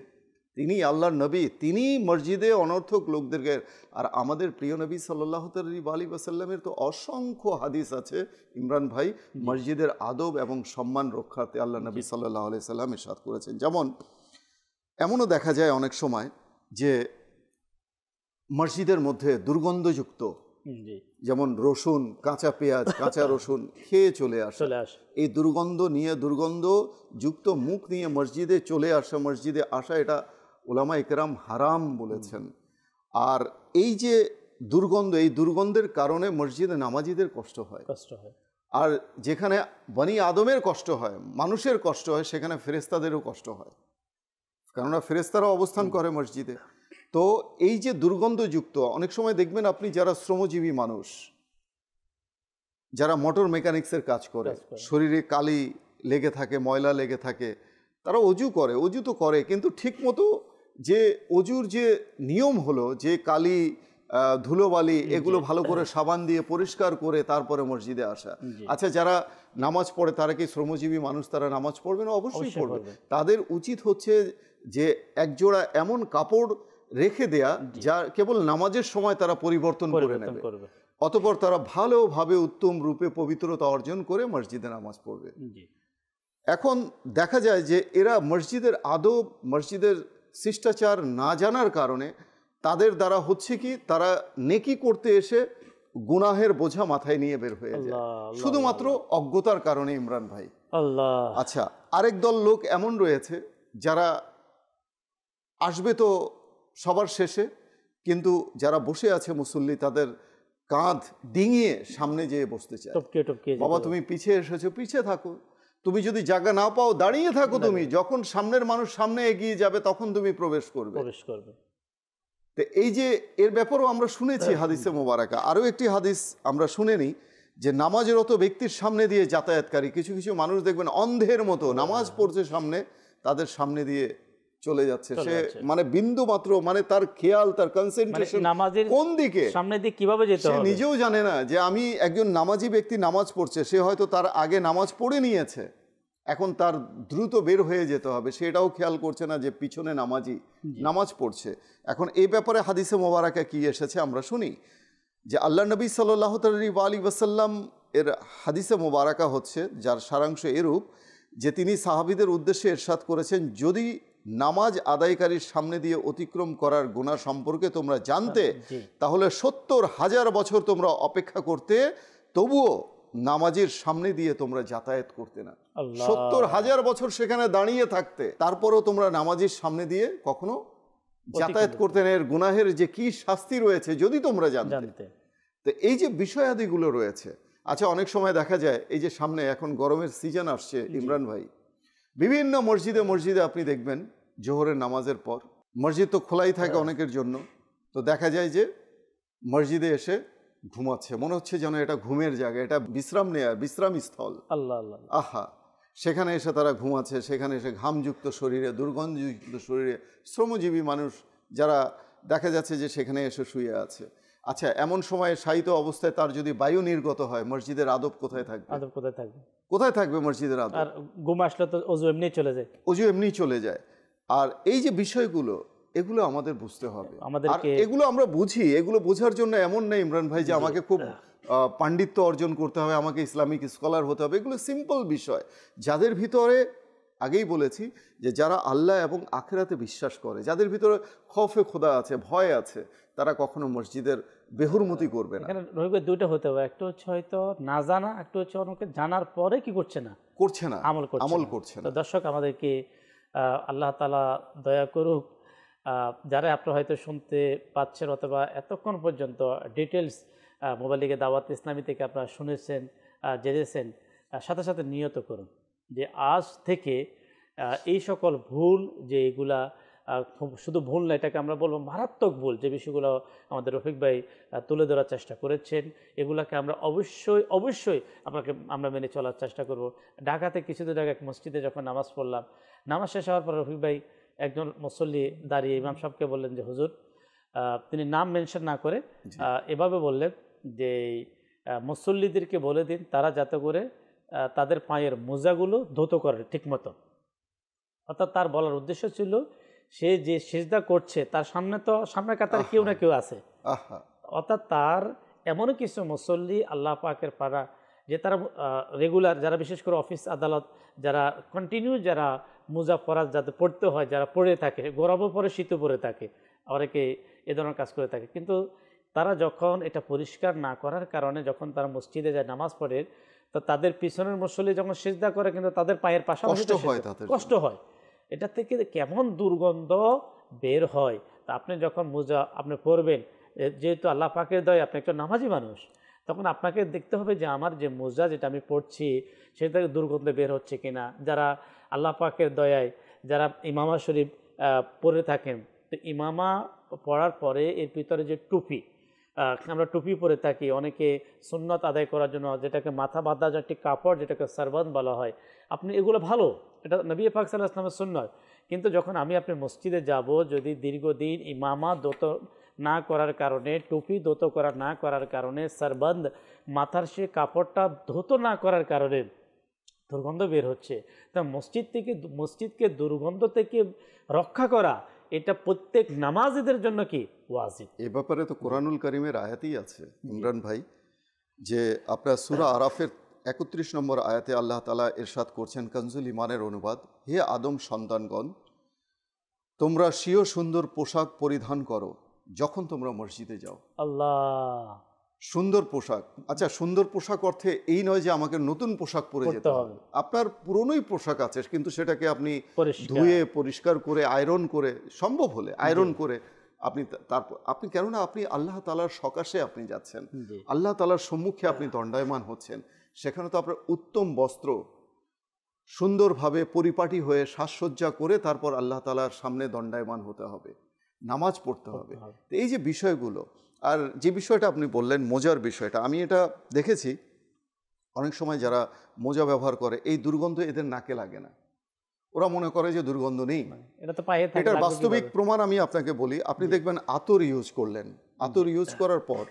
Speaker 4: তিনি আল্লাহর নবী, তিনি মসজিদে অনর্থক লোকদেরকে। আর আমাদের প্রিয় নবী সাল্লাল্লাহু আলাইহি ওয়াসাল্লামের তো অসংখ্য হাদিস আছে ইমরান ভাই মসজিদের আদব এবং সম্মান রক্ষার্থে আল্লাহ নবী সাল্লাল্লাহু আলাইহি সাল্লাম ইরশাদ করেছেন। যেমন এমনও দেখা যায় অনেক সময় যে মসজিদের মধ্যে দুর্গন্ধযুক্ত, যেমন রসুন, কাঁচা পেঁয়াজ, কাঁচা রসুন খেয়ে চলে আসে। এই দুর্গন্ধযুক্ত মুখ নিয়ে মসজিদে চলে আসা, মসজিদে আসা, এটা উলামা ইকরাম হারাম বলেছেন। আর এই যে দুর্গন্ধ, এই দুর্গন্ধের কারণে মসজিদে নামাজিদের কষ্ট হয়। আর যেখানে বনি আদমের কষ্ট হয়, মানুষের কষ্ট হয়, সেখানে ফেরেশতাদেরও কষ্ট হয়, কেননা ফেরেশতারা অবস্থান করে মসজিদে। তো এই যে দুর্গন্ধযুক্ত, অনেক সময় দেখবেন আপনি যারা শ্রমজীবী মানুষ, যারা মোটর মেকানিক্সের কাজ করে, শরীরে কালি লেগে থাকে, ময়লা লেগে থাকে, তারা অজু করে, অজু তো করে, কিন্তু ঠিক মতো যে অজুর যে নিয়ম হলো যে কালি, ধুলোবালি এগুলো ভালো করে সাবান দিয়ে পরিষ্কার করে তারপরে মসজিদে আসা। আচ্ছা, যারা নামাজ পড়ে তারা কি শ্রমজীবী মানুষ, তারা নামাজ পড়বে না? অবশ্যই পড়বে। তাদের উচিত হচ্ছে যে একজোড়া এমন কাপড় রেখে দেয়া যা কেবল নামাজের সময় তারা পরিবর্তন করে নেবে, অতঃপর তারা ভালোভাবে উত্তম রূপে পবিত্রতা অর্জন করে মসজিদে নামাজ পড়বে। এখন দেখা যায় যে এরা মসজিদের আদব, মসজিদের শিষ্টাচার না জানার কারণে তাদের দ্বারা হচ্ছে কি, তারা নেকি করতে এসে গুনাহের বোঝা মাথায় নিয়ে বের হয়ে যায়, শুধুমাত্র অজ্ঞতার কারণে ইমরান ভাই। আচ্ছা, আরেক দল লোক এমন রয়েছে যারা আসবে তো সবার শেষে, কিন্তু যারা বসে আছে মুসল্লি, তাদের কাঁধ ডিঙিয়ে সামনে যেয়ে বসতে চায়। বাবা তুমি পিছিয়ে এসেছো, পিছিয়ে থাকো, তুমি যদি জায়গা না পাও দাঁড়িয়ে থাকো, তুমি যখন সামনের মানুষ সামনে এগিয়ে যাবে তখন তুমি প্রবেশ করবে। তো এই যে এর ব্যাপারেও আমরা শুনেছি হাদিসে মোবারকা। আরও একটি হাদিস আমরা শুনে নিই যে নামাজরত ব্যক্তির সামনে দিয়ে যাতায়াতকারী কিছু কিছু মানুষ দেখবেন অন্ধের মতো নামাজ পড়ছে সামনে, তাদের সামনে দিয়ে চলে যাচ্ছে, সে মানে বিন্দু মাত্র, মানে তার খেয়াল, তার কনসেন্ট্রেশন কোন দিকে, সামনে দিয়ে কিভাবে যেতে হবে সে নিজেও জানে না। যে আমি একজন নামাজি ব্যক্তি নামাজ পড়ছে, সে হয়তো তার আগে নামাজ পড়ে নিয়েছে, এখন তার দ্রুত বের হয়ে যেতে হবে, সেটাও খেয়াল করছে না যে পিছনে নামাজি নামাজ পড়ছে। এখন এই ব্যাপারে হাদিসে মোবারকা কি এসেছে আমরা শুনি যে আল্লাহ নবী সাল্লাল্লাহু আলাইহি ওয়াসাল্লাম এর হাদিসে মোবারকা হচ্ছে, যার সারাংশ এরূপ যে তিনি সাহাবীদের উদ্দেশ্যে ইরশাদ করেছেন, যদি নামাজ আদায়কারীর সামনে দিয়ে অতিক্রম করার গুনাহ সম্পর্কে তোমরা জানতে, তাহলে 70,000 বছর তোমরা অপেক্ষা করতে, তবুও নামাজের সামনে দিয়ে তোমরা যাতায়াত করতে না। 70,000 বছর সেখানে দাঁড়িয়ে থাকতে, তারপরও তোমরা নামাজের সামনে দিয়ে কখনো যাতায়াত করতে না। এর গুনাহের যে কি শাস্তি রয়েছে যদি তোমরা জানতে। তো এই যে বিষয়াদিগুলো রয়েছে। আচ্ছা, অনেক সময় দেখা যায় এই যে সামনে এখন গরমের সিজন আসছে ইমরান ভাই, বিভিন্ন মসজিদে আপনি দেখবেন জোহরের নামাজের পর মসজিদ তো খোলাই থাকে অনেকের জন্য, তো দেখা যায় যে মসজিদে এসে ঘুমাচ্ছে, মনে হচ্ছে যেন এটা ঘুমের জায়গা, এটা বিশ্রাম নেয়ার বিশ্রামস্থল। আহা, সেখানে এসে তারা ঘুমাচ্ছে, সেখানে এসে ঘামযুক্ত শরীরে, দুর্গন্ধযুক্ত শরীরে শ্রমজীবী মানুষ যারা দেখা যাচ্ছে যে সেখানে এসে শুয়ে আছে। আচ্ছা, এমন সময় শায়িত অবস্থায় তার যদি বায়ু নির্গত হয়, মসজিদের আদব কোথায় থাকবে? কোথায় থাকবে মসজিদের আদব? আর ঘুম আসলে তো অজু এমনি চলে যায়। আর এই যে বিষয়গুলো, এগুলো আমাদের বুঝতে হবে। আর এগুলো আমরা বুঝি, এগুলো বোঝার জন্য এমন নেই ইমরান ভাই যে আমাকে খুব পাণ্ডিত্য অর্জন করতে হবে, আমাকে ইসলামিক স্কলার হতে হবে। এগুলো সিম্পল বিষয়, যাদের ভিতরে, আগেই বলেছি যে যারা আল্লাহ এবং আখিরাতে বিশ্বাস করে, যাদের ভিতরে খৌফে খোদা আছে, ভয় আছে, তারা কখনো মসজিদের বেহুরমতি করবে না।
Speaker 2: এখানে দুইটা হতে হবে, একটা হচ্ছে হয়তো না জানা, একটা হচ্ছে অনেকে জানার পরে কি করছে না, আমল করছে না। দর্শক, আমাদেরকে আল্লাহ তাআলা দয়া করুক, যারা আপনারা হয়তো শুনতে পাচ্ছেন অথবা এতক্ষণ পর্যন্ত ডিটেলস মোবাইল লিগে দাওয়াত ইসলামী থেকে আপনারা শুনেছেন, জেনেছেন, সাথে সাথে নিয়ত করুন যে আজ থেকে এই সকল ভুল, যে এগুলা শুধু ভুল না, এটাকে আমরা বলবো মারাত্মক ভুল, যে বিষয়গুলো আমাদের রফিক ভাই তুলে ধরার চেষ্টা করেছেন, এগুলাকে আমরা অবশ্যই আমরা মেনে চলার চেষ্টা করব। ঢাকাতে কিছুদিন আগে এক মসজিদে যখন নামাজ পড়লাম, নামাজ শেষ হওয়ার পর রফিক ভাই একজন মুসল্লি দাঁড়িয়ে ইমাম সাহেবকে বললেন যে হুজুর, তিনি নাম মেনশন না করে এভাবে বললেন যে মুসল্লিদেরকে বলে দিন তারা যাতে করে তাদের পায়ের মোজাগুলো ধৌত করে ঠিক মতো। অর্থাৎ তার বলার উদ্দেশ্য ছিল সে যে সিজদা করছে তার সামনে তো সামনে কাতারে কেউ না কেউ আছে। অর্থাৎ তার এমনও কিছু মুসল্লি আল্লাহ পাকের পাড়া যে তারা রেগুলার, যারা বিশেষ করে অফিস আদালত, যারা কন্টিনিউ যারা মুজা পরাজ যাতে পড়তে হয়, যারা পড়ে থাকে, গরমও পরে শীতও পরে থাকে, অনেকে এ ধরনের কাজ করে থাকে, কিন্তু তারা যখন এটা পরিষ্কার না করার কারণে যখন তারা মসজিদে যায় নামাজ পড়ে, তো তাদের পিছনের মুসল্লি যখন সিজদা করে কিন্তু তাদের পায়ের পাশাপাশি কষ্ট হয়। এটা থেকে কেমন দুর্গন্ধ বের হয়। তা আপনি যখন মুজা আপনি পড়বেন, যেহেতু আল্লাহ পাকের দয় আপনি একটা নামাজি মানুষ, তখন আপনাকে দেখতে হবে যে আমার যে মোজা যেটা আমি পড়ছি সেটা থেকে দুর্গন্ধ বের হচ্ছে কিনা। যারা আল্লাহ পাকের দয়ায় যারা ইমামা শরীফ পরে থাকেন, তো ইমামা পড়ার পরে এর ভিতরে যে টুপি, আমরা টুপি পরে থাকি, অনেকে সুন্নত আদায় করার জন্য যেটাকে মাথা বাঁধা যে একটি কাপড় যেটাকে সারবান বলা হয়, আপনি এগুলো ভালো, এটা নবী পাক সাল্লাল্লাহু আলাইহি ওয়াসাল্লামের সুন্নত। কিন্তু যখন আমি আপনি মসজিদে যাব, যদি দীর্ঘদিন ইমামা দত না করার কারণে, টুপি ধৌত করা না করার কারণে, সারবন্দ মাথার সে কাপড়টা ধৌত না করার কারণে দুর্গন্ধ বের হচ্ছে, তা মসজিদকে দুর্গন্ধ থেকে রক্ষা করা এটা প্রত্যেক নামাজিদের জন্য কি ওয়াজিব।
Speaker 4: এ ব্যাপারে তো কোরআনুল কারীমের আয়াতই আছে ইমরান ভাই, যে আপনার সূরা আরাফের 31 নম্বর আয়াতে আল্লাহ তাআলা ইরশাদ করছেন, কানজুল ইমানের অনুবাদ, হে আদম সন্তানগণ, তোমরা স্বীয় সুন্দর পোশাক পরিধান করো যখন তোমরা মসজিদে যাও।
Speaker 2: আল্লাহ,
Speaker 4: সুন্দর পোশাক। আচ্ছা, সুন্দর পোশাক অর্থে এই নয় যে আমাকে নতুন পোশাক পরে যেতে হবে। আপনার পুরনোই পোশাক আছে, কিন্তু সেটাকে আপনি ধুয়ে পরিষ্কার করে আয়রন করে, সম্ভব হলে আয়রন করে আপনি তারপর আপনি, কেননা আপনি আল্লাহ তাআলার সকাশে আপনি যাচ্ছেন, আল্লাহ তাআলার সম্মুখে আপনি দণ্ডায়মান হচ্ছেন, সেখানে তো আপনার উত্তম বস্ত্র সুন্দরভাবে পরিপাটি হয়ে সাজসজ্জা করে তারপর আল্লাহ তাআলার সামনে দণ্ডায়মান হতে হবে, নামাজ পড়তে হবে। তো এই যে বিষয়গুলো, আর যে বিষয়টা আপনি বললেন মোজার বিষয়টা, আমি এটা দেখেছি অনেক সময় যারা মোজা ব্যবহার করে এই দুর্গন্ধ এদের নাকে লাগে না, ওরা মনে করে যে দুর্গন্ধ নেই। এটার বাস্তবিক প্রমাণ আমি আপনাকে বলি, আপনি দেখবেন আতর ইউজ করলেন, আতর ইউজ করার পর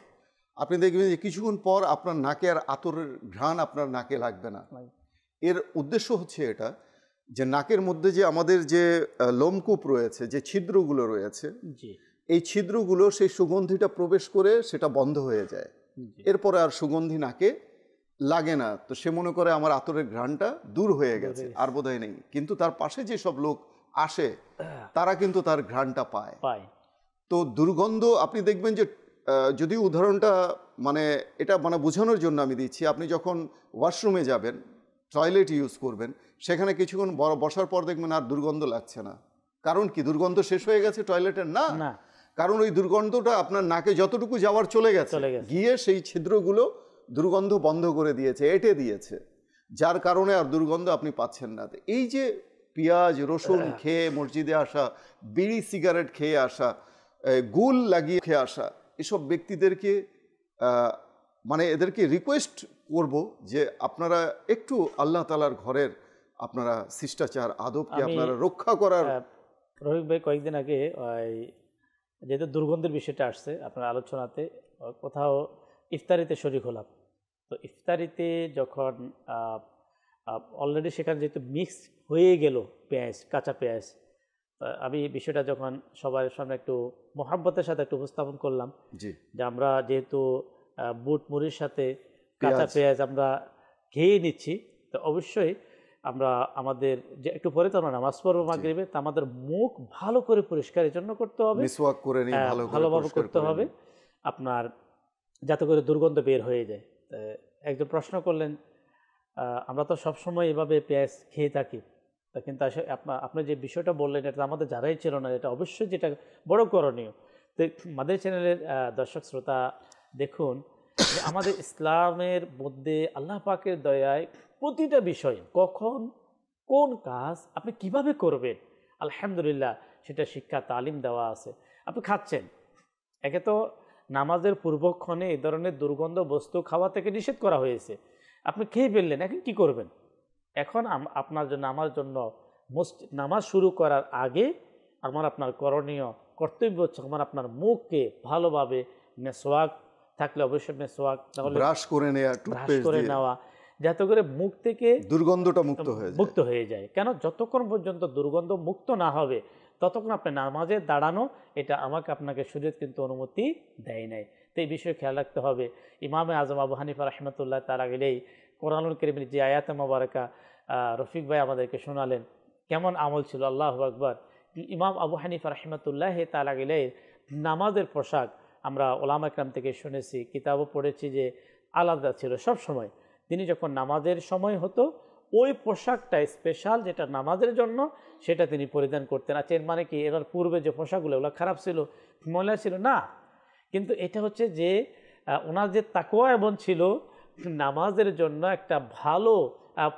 Speaker 4: আপনি দেখবেন যে কিছুক্ষণ পর আপনার নাকে আর আতরের ঘ্রাণ আপনার নাকে লাগবে না। এর উদ্দেশ্য হচ্ছে এটা যে নাকের মধ্যে যে আমাদের যে লোমকূপ রয়েছে, যে ছিদ্রগুলো রয়েছে, এই ছিদ্রগুলো সেই সুগন্ধিটা প্রবেশ করে সেটা বন্ধ হয়ে যায়, এরপরে আর সুগন্ধি নাকে লাগে না। তো সে মনে করে আমার আতরের ঘ্রাণটা দূর হয়ে গেছে, আর বোধহয় নেই। কিন্তু তার পাশে যেসব লোক আসে তারা কিন্তু তার ঘ্রাণটা পায়। তো দুর্গন্ধ আপনি দেখবেন যে, যদি উদাহরণটা মানে এটা মানে বোঝানোর জন্য আমি দিচ্ছি, আপনি যখন ওয়াশরুমে যাবেন, টয়লেট ইউজ করবেন, সেখানে কিছুক্ষণ বসার পর দেখবেন আর দুর্গন্ধ লাগছে না। কারণ কি? দুর্গন্ধ শেষ হয়ে গেছে টয়লেটের? না, কারণ ওই দুর্গন্ধটা আপনার নাকে যতটুকু যাওয়ার চলে গেছে, গিয়ে সেই ছিদ্রগুলো দুর্গন্ধ বন্ধ করে দিয়েছে, এঁটে দিয়েছে, যার কারণে আর দুর্গন্ধ আপনি পাচ্ছেন না। এই যে পেঁয়াজ রসুন খেয়ে মসজিদে আসা, বিড়ি সিগারেট খেয়ে আসা, গুল লাগিয়ে খেয়ে আসা, এসব ব্যক্তিদেরকে মানে এদেরকে রিকোয়েস্ট করব যে আপনারা একটু আল্লাহ তাআলার ঘরের আপনারা শিষ্টাচার আদবকে আপনারা রক্ষা করার।
Speaker 2: রহিম ভাই, কয়েকদিন আগে যেহেতু দুর্গন্ধের বিষয়টা আসছে আপনার আলোচনাতে, কোথাও ইফতারিতে শরীক হলাম। তো ইফতারিতে যখন অলরেডি সেখানে যেহেতু মিক্স হয়ে গেল পেঁয়াজ, কাঁচা পেঁয়াজ, আমি বিষয়টা যখন সবার সামনে একটু মহাব্বতের সাথে একটু উপস্থাপন করলাম যে আমরা যেহেতু বুট মুড়ির সাথে কাঁচা পেঁয়াজ আমরা খেয়ে নিচ্ছি, তো অবশ্যই আমরা আমাদের যে একটু পরে তো আমরা নামাজ পড়বো মাগরিবে, তা আমাদের মুখ ভালো করে পরিষ্কারের জন্য করতে হবে, মিসওয়াক করে নিয়ে ভালোভাবে করতে হবে আপনার, যাতে করে দুর্গন্ধ বের হয়ে যায়। একজন প্রশ্ন করলেন, আমরা তো সবসময় এভাবে পেঁয়াজ খেয়ে থাকি, তা কিন্তু আসলে আপনি যে বিষয়টা বললেন এটা আমাদের যারাই ছিল না, এটা অবশ্যই যেটা বড় করণীয়। তো আমাদের চ্যানেলের দর্শক শ্রোতা দেখুন যে আমাদের ইসলামের মধ্যে আল্লাহ পাকের দয়ায় প্রতিটা বিষয় কখন কোন কাজ আপনি কিভাবে করবেন, আলহামদুলিল্লাহ সেটা শিক্ষা তালিম দেওয়া আছে। আপনি খাচ্ছেন, একে তো নামাজের পূর্বক্ষণে এই ধরনের দুর্গন্ধ বস্তু খাওয়া থেকে নিষেধ করা হয়েছে, আপনি খেয়ে ফেললেন, এখন কি করবেন? এখন আপনার জন্য আমার জন্য নামাজ শুরু করার আগে আপনার করণীয় কর্তব্য হচ্ছে আপনার মুখকে ভালোভাবে মেসওয়াক থাকলে অবশ্যই মেসওয়াক, তাহলে ব্রাশ করে নেওয়া, যাতে করে মুখ থেকে দুর্গন্ধটা মুক্ত হয়ে যায়। কেন? যতক্ষণ পর্যন্ত দুর্গন্ধ মুক্ত না হবে ততক্ষণ আপনি নামাজে দাঁড়ানো এটা আমাকে আপনাকে শরীয়ত কিন্তু অনুমতি দেয় নাই। তো এই বিষয়ে খেয়াল রাখতে হবে। ইমামে আজম আবু হানিফা রহমতুল্লাহ তাআলা গেলেই কোরআনুল কারীমের যে আয়াতে মোবারকা রফিক ভাই আমাদেরকে শোনালেন কেমন আমল ছিল, আল্লাহু আকবার। ইমাম আবু হানিফা রহমতুল্লাহ তাআলা গেলেই নামাজের পোশাক আমরা ওলামা ইকরাম থেকে শুনেছি, কিতাবও পড়েছি যে আলাদা ছিল সব সময়। তিনি যখন নামাজের সময় হতো ওই পোশাকটা স্পেশাল যেটা নামাজের জন্য সেটা তিনি পরিধান করতেন। আচ্ছা, এর মানে কি এবার পূর্বে যে পোশাকগুলো ওগুলো খারাপ ছিল, ময়লা ছিল না, কিন্তু এটা হচ্ছে যে ওনার যে তাকওয়া এবং ছিল নামাজের জন্য একটা ভালো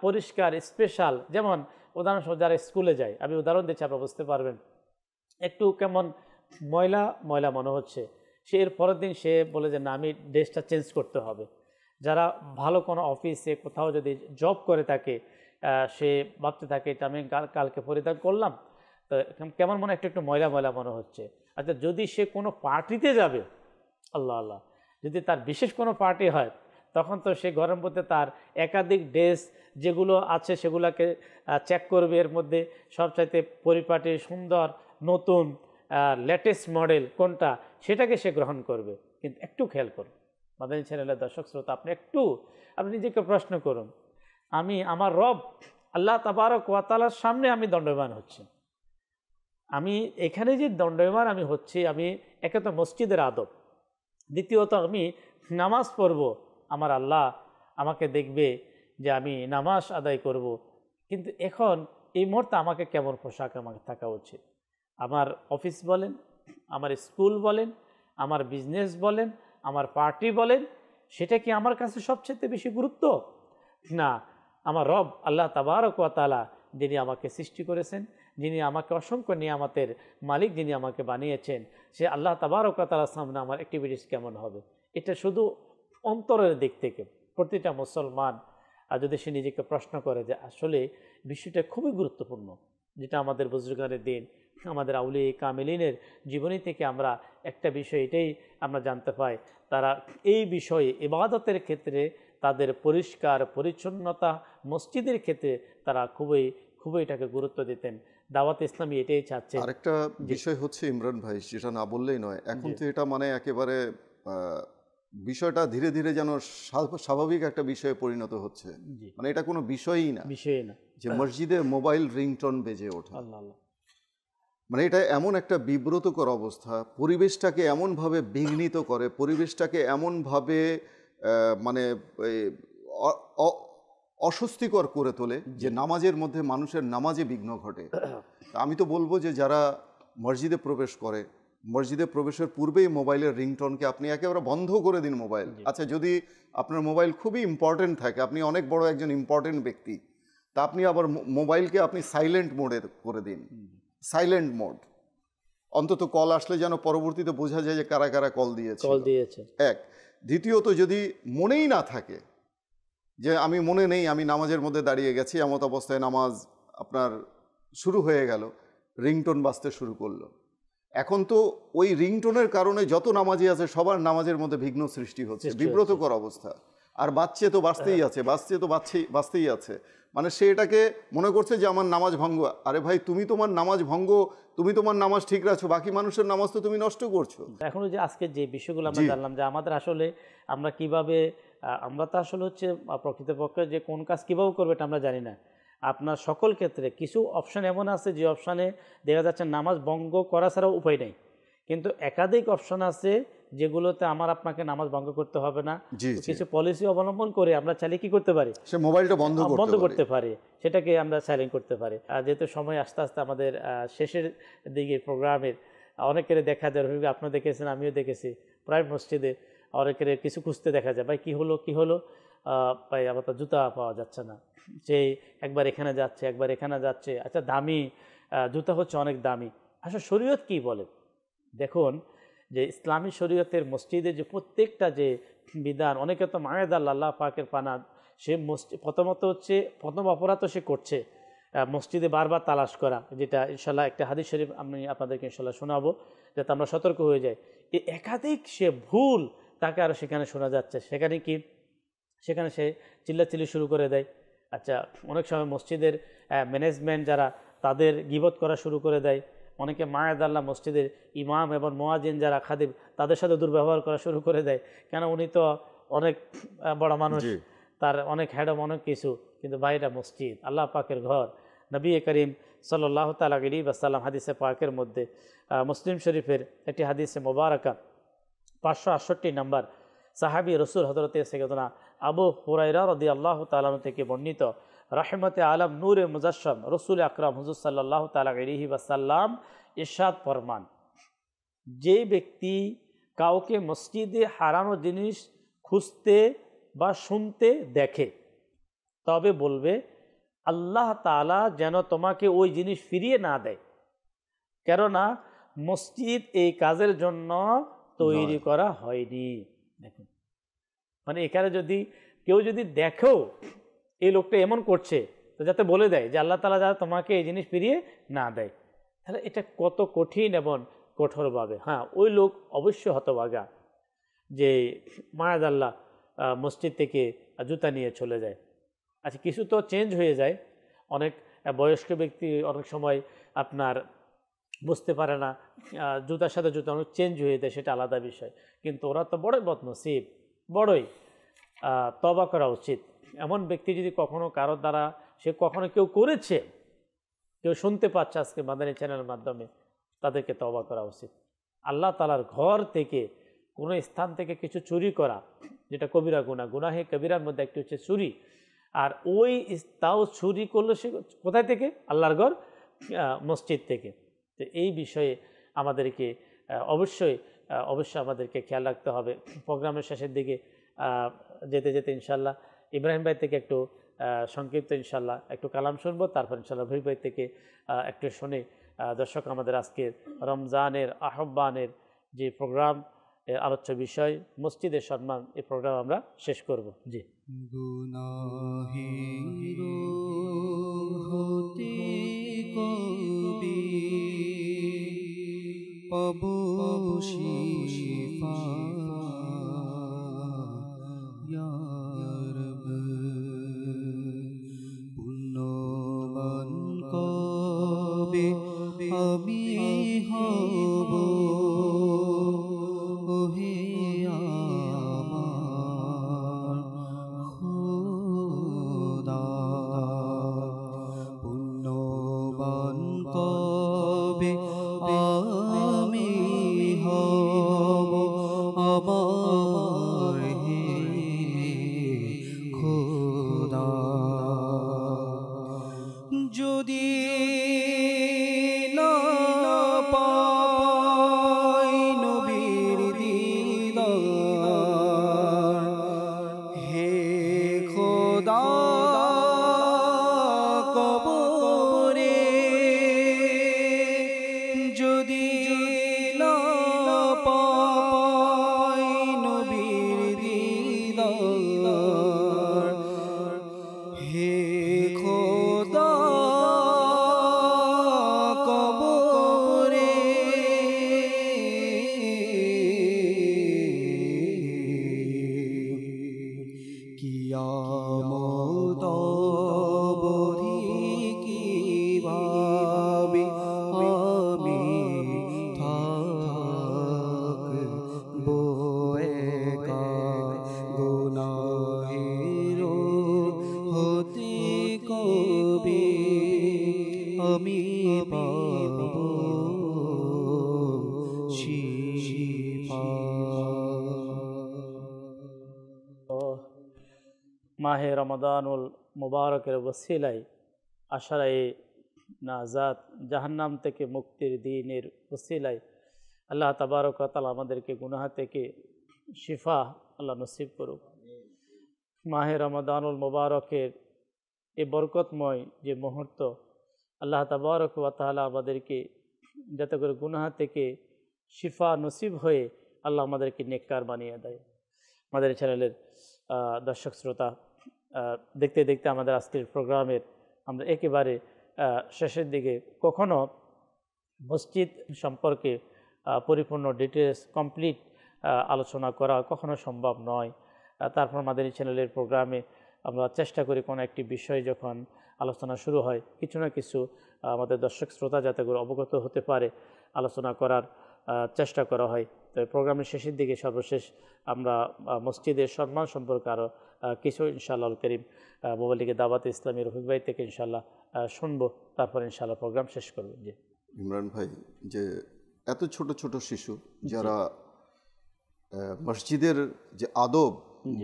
Speaker 2: পরিষ্কার স্পেশাল। যেমন উদাহরণস্বরূপ যারা স্কুলে যায়, আমি উদাহরণ দিচ্ছি আপনারা বুঝতে পারবেন, একটু কেমন ময়লা ময়লা মনে হচ্ছে, সে এর পরের দিন সে বলে যে না আমি ড্রেসটা চেঞ্জ করতে হবে। যারা ভালো কোনো অফিসে কোথাও যদি জব করে থাকে সে ভাবতে থাকে এটা আমি কালকে পরিধান করলাম তো কেমন মনে একটু একটু ময়লা ময়লা মনে হচ্ছে। আচ্ছা, যদি সে কোনো পার্টিতে যাবে, আল্লাহ আল্লাহ, যদি তার বিশেষ কোনো পার্টি হয় তখন তো সে ঘরের মধ্যে তার একাধিক ড্রেস যেগুলো আছে সেগুলোকে চেক করবে, এর মধ্যে সবচাইতে পরিপাটি সুন্দর নতুন লেটেস্ট মডেল কোনটা সেটাকে সে গ্রহণ করবে। কিন্তু একটু খেয়াল করুন মাদানী চ্যানেলের দর্শক শ্রোতা, আপনি নিজেকে প্রশ্ন করুন, আমি আমার রব আল্লাহ তাবারক ওয়া তাআলার সামনে আমি দণ্ডায়মান হচ্ছি, আমি এখানে যে দণ্ডায়মান আমি হচ্ছি, আমি একে তো মসজিদের আদব, দ্বিতীয়ত আমি নামাজ পড়ব, আমার আল্লাহ আমাকে দেখবে যে আমি নামাজ আদায় করব। কিন্তু এখন এই মুহূর্তে আমাকে কেমন পোশাক আমাকে থাকা উচিত? আমার অফিস বলেন, আমার স্কুল বলেন, আমার বিজনেস বলেন, আমার পার্টি বলেন, সেটা কি আমার কাছে সবচেয়ে বেশি গুরুত্ব? না, আমার রব আল্লাহ তাবারক ওয়া তাআলা যিনি আমাকে সৃষ্টি করেছেন, যিনি আমাকে অসংখ্য নিয়ামতের মালিক, যিনি আমাকে বানিয়েছেন, সে আল্লাহ তাবারক ওয়া তাআলার সামনে আমার অ্যাক্টিভিটিস কেমন হবে? এটা শুধু অন্তরের দিক থেকে প্রতিটা মুসলমান যদি সে নিজেকে প্রশ্ন করে যে আসলে বিষয়টা খুবই গুরুত্বপূর্ণ, যেটা আমাদের বুজুর্গানের দিন আমাদের আউলিয়া কামিলিনের জীবনী থেকে আমরা একটা বিষয় এটাই আমরা জানতে পাই, তারা এই বিষয়ে ইবাদতের ক্ষেত্রে তাদের পরিষ্কার পরিচ্ছন্নতা, মসজিদের ক্ষেত্রে তারা খুবই এটাকে গুরুত্ব দিতেন। দাওয়াত ইসলামী এটাই চাচ্ছে।
Speaker 4: আরেকটা বিষয় হচ্ছে ইমরান ভাই, যেটা না বললেই নয়, এখন তো এটা মানে একেবারে বিষয়টা ধীরে ধীরে যেন স্বাভাবিক একটা বিষয়ে পরিণত হচ্ছে, মানে এটা কোনো বিষয়ই না যে মসজিদে মোবাইল রিংটোন বেজে ওঠে। মানে এটা এমন একটা বিব্রতকর অবস্থা, পরিবেশটাকে এমনভাবে বিঘ্নিত করে, পরিবেশটাকে এমনভাবে মানে অস্বস্তিকর করে তোলে যে নামাজের মধ্যে মানুষের নামাজে বিঘ্ন ঘটে। আমি তো বলবো যে যারা মসজিদে প্রবেশ করে, মসজিদে প্রবেশের পূর্বেই মোবাইলের রিংটোনকে আপনি একেবারে বন্ধ করে দিন মোবাইল। আচ্ছা, যদি আপনার মোবাইল খুবই ইম্পর্টেন্ট থাকে, আপনি অনেক বড় একজন ইম্পর্টেন্ট ব্যক্তি, তা আপনি আবার মোবাইলকে আপনি সাইলেন্ট মোডে করে দিন, সাইলেন্ট মোড, অন্তত কল আসলে যেন পরবর্তীতে বোঝা যায় যে কারা কারা কল দিয়েছে। এক, দ্বিতীয়ত যদি মনেই না থাকে যে আমি মনে নেই, আমি নামাজের মধ্যে দাঁড়িয়ে গেছি, এমত অবস্থায় নামাজ আপনার শুরু হয়ে গেল, রিংটোন বাজতে শুরু করলো, এখন তো ওই রিংটোনের কারণে যত নামাজি আছে সবার নামাজের মধ্যে বিঘ্ন সৃষ্টি হচ্ছে, বিব্রতকর অবস্থা। আর বাচ্চে তো বাঁচতেই আছে, মানে সে এটাকে মনে করছে যে আমার নামাজ ভঙ্গ। আরে ভাই, তুমি তোমার নামাজ ভঙ্গ, তুমি তোমার নামাজ ঠিক রাখছো, বাকি মানুষের নামাজ তো তুমি নষ্ট করছো।
Speaker 2: এখন যে আজকে যে বিষয়গুলো আমরা জানলাম যে আমাদের আসলে আমরা কিভাবে, আমরা তো আসলে হচ্ছে প্রকৃতপক্ষে যে কোন কাজ কীভাবে করবে এটা আমরা জানি না। আপনার সকল ক্ষেত্রে কিছু অপশান এমন আছে যে অপশানে দেখা যাচ্ছে নামাজ ভঙ্গ করা ছাড়াও উপায় নেই, কিন্তু একাধিক অপশান আছে যেগুলোতে আমার আপনাকে নামাজ ভঙ্গ করতে হবে না। কিছু পলিসি অবলম্বন করে আমরা চাইলে কি করতে পারি,
Speaker 4: সে মোবাইলটা
Speaker 2: বন্ধ করতে পারি, সেটাকে আমরা সাইলেন্ট করতে পারি। যেহেতু সময় আস্তে আস্তে আমাদের শেষের দিকে প্রোগ্রামের, অনেকের দেখা যায়, আপনিও দেখেছেন আমিও দেখেছি, প্রায় মসজিদে অনেকের কিছু খুঁজতে দেখা যায়, ভাই কী হলো ভাই আবার তো জুতা পাওয়া যাচ্ছে না, সেই একবার এখানে যাচ্ছে একবার এখানে যাচ্ছে। আচ্ছা, দামি জুতা হচ্ছে অনেক দামি। আসলে শরীয়ত কি বলে দেখুন, যে ইসলামী শরীয়তের মসজিদে যে প্রত্যেকটা যে বিধান, অনেকে তো মায়েদ আল্লাহ পাকের পানাদ, সে প্রথম অপরাধ সে করছে মসজিদে বারবার তালাশ করা, যেটা ইনশাল্লাহ একটা হাদিস শরীফ আমি আপনাদেরকে ইনশাল্লাহ শোনাবো যাতে আমরা সতর্ক হয়ে যাই। এই একাধিক সে ভুল তাকে আরও সেখানে শোনা যাচ্ছে, সেখানে সে চিল্লাচিল্লি শুরু করে দেয়। আচ্ছা, অনেক সময় মসজিদের ম্যানেজমেন্ট যারা, তাদের গীবত করা শুরু করে দেয়। অনেকে মায়াদাল্লাহ মসজিদের ইমাম এবং মুয়াজ্জিন যারা খাদিম তাদের সাথে দুর্ব্যবহার করা শুরু করে দেয়, কেন উনি তো অনেক বড় মানুষ, তার অনেক হ্যাডম অনেক কিছু, কিন্তু বাইরে মসজিদ আল্লাহ পাকের ঘর। নবী করিম সাল্লাল্লাহু তাআলা আলাইহি ওয়াসাল্লাম হাদিসে পাকের মধ্যে মুসলিম শরীফের একটি হাদিসে মোবারকা 568 নম্বর সাহাবী রসুল হযরতে সাইয়্যিদুনা আবু হুরায়রা রাদিয়াল্লাহু তাআলা থেকে বর্ণিত, রাহমাতে আলম নূরে মুজাসসাম রসুল আকরাম হুজুর সাল্লাল্লাহু তাআলা আলাইহি ওয়াসাল্লাম ইরশাদ ফরমান, যে ব্যক্তি কাউকে মসজিদে হারানো জিনিস খুঁজতে বা শুনতে দেখে তবে বলবে আল্লাহ তাআলা যেন তোমাকে ওই জিনিস ফিরিয়ে না দেয়, কেননা মসজিদ এই কাজের জন্য তৈরি করা হয়নি। দেখুন, মানে এখানে যদি কেউ যদি দেখেও এই লোকটা এমন করছে, তো যাতে বলে দেয় যে আল্লাহ তাআলা যাতে তোমাকে এই জিনিস ফিরিয়ে না দেয়, তাহলে এটা কত কঠিন এবং কঠোরভাবে। হ্যাঁ, ওই লোক অবশ্যই হতভাগা যে মায়াদাল্লাহ মসজিদ থেকে জুতা নিয়ে চলে যায়। আচ্ছা, কিছু তো চেঞ্জ হয়ে যায়, অনেক বয়স্ক ব্যক্তি অনেক সময় আপনার বুঝতে পারে না, জুতার সাথে জুতা অনেক চেঞ্জ হয়ে যায়, সেটা আলাদা বিষয়, কিন্তু ওরা তো বড়ই বদনসিব, বড়ই তওবা করা উচিত। এমন ব্যক্তি যদি কখনো কারোর দ্বারা সে কখনো কেউ করেছে, কেউ শুনতে পাচ্ছে আজকে মাদানী চ্যানেলের মাধ্যমে, তাদেরকে তওবা করা উচিত। আল্লাহ তাআলার ঘর থেকে কোনো স্থান থেকে কিছু চুরি করা, যেটা কবিরা গুনাহ, গুনাহে কবিরার মধ্যে একটি হচ্ছে চুরি, আর ওই তাও চুরি করলো সে কোথায় থেকে? আল্লাহর ঘর, মসজিদ থেকে। তো এই বিষয়ে আমাদেরকে অবশ্যই আমাদেরকে খেয়াল রাখতে হবে। প্রোগ্রামের শেষের দিকে যেতে যেতে ইনশাল্লাহ ইব্রাহিম ভাই থেকে একটু সংক্ষিপ্ত ইনশাল্লাহ একটু কালাম শুনবো, তারপর ইনশাল্লাহ ভি ভাই থেকে একটু শুনে দর্শক আমাদের আজকের রমজানের আহ্বানের যে প্রোগ্রাম, আলোচ্য বিষয় মসজিদের সম্মান, এই প্রোগ্রাম আমরা শেষ করব। জি।
Speaker 3: গুনাহের হতে কবি পাবো শিফা ইয়া রব, পুণ্যবান কবে আমি হব ওহে আমার খোদা, পুণ্যবান কবে আমি হব আমার হে খোদা, যদি না পাই নবীর দিদার হে খোদা, কবরে যদি না পাই নবীর দিদার হে খোদা, কবরে কিয়ামত অবধি কিভাবে আমি থাকবো একা, গুনাহের হতে কবে আমি পাবো শিফা।
Speaker 2: মাহে রমাদানুল মুবারকের ওসিলায় আশারায়ে নাজাত, জাহান্নাম থেকে মুক্তির দিনের ওসিলায় আল্লাহ তাবারক ওয়া তাআলা আমাদেরকে গুনাহ থেকে শিফা আল্লাহ নসিব করুক। মাহে রমাদানুল মুবারকের এই বরকতময় যে মুহূর্ত, আল্লাহ তাবারক ওয়া তাআলা আমাদেরকে যাতে করে গুনাহ থেকে শিফা নসিব হয়ে আল্লাহ আমাদেরকে নেককার বানিয়ে দেয়। আমাদের চ্যানেলের দর্শক শ্রোতা, দেখতে দেখতে আমাদের আজকের প্রোগ্রামের আমরা একেবারে শেষের দিকে। কখনো মসজিদ সম্পর্কে পরিপূর্ণ ডিটেলস কমপ্লিট আলোচনা করা কখনো সম্ভব নয়। তারপর আমাদের চ্যানেলের প্রোগ্রামে আমরা চেষ্টা করি কোনো একটি বিষয় যখন আলোচনা শুরু হয়, কিছু না কিছু আমাদের দর্শক শ্রোতা যাতে করে অবগত হতে পারে আলোচনা করার চেষ্টা করা হয়। তো প্রোগ্রামের শেষের দিকে সর্বশেষ আমরা মসজিদের সম্মান সম্পর্কে আরও কিছু ইনশাআল্লাহ করিম মোবাইল লিগে দাওয়াতে ইসলামী রফিক ভাই থেকে ইনশাআল্লাহ শুনবো, তারপর ইনশাআল্লাহ প্রোগ্রাম শেষ করবো। জি
Speaker 4: ইমরান ভাই, যে এত ছোট ছোট শিশু যারা মসজিদের যে আদব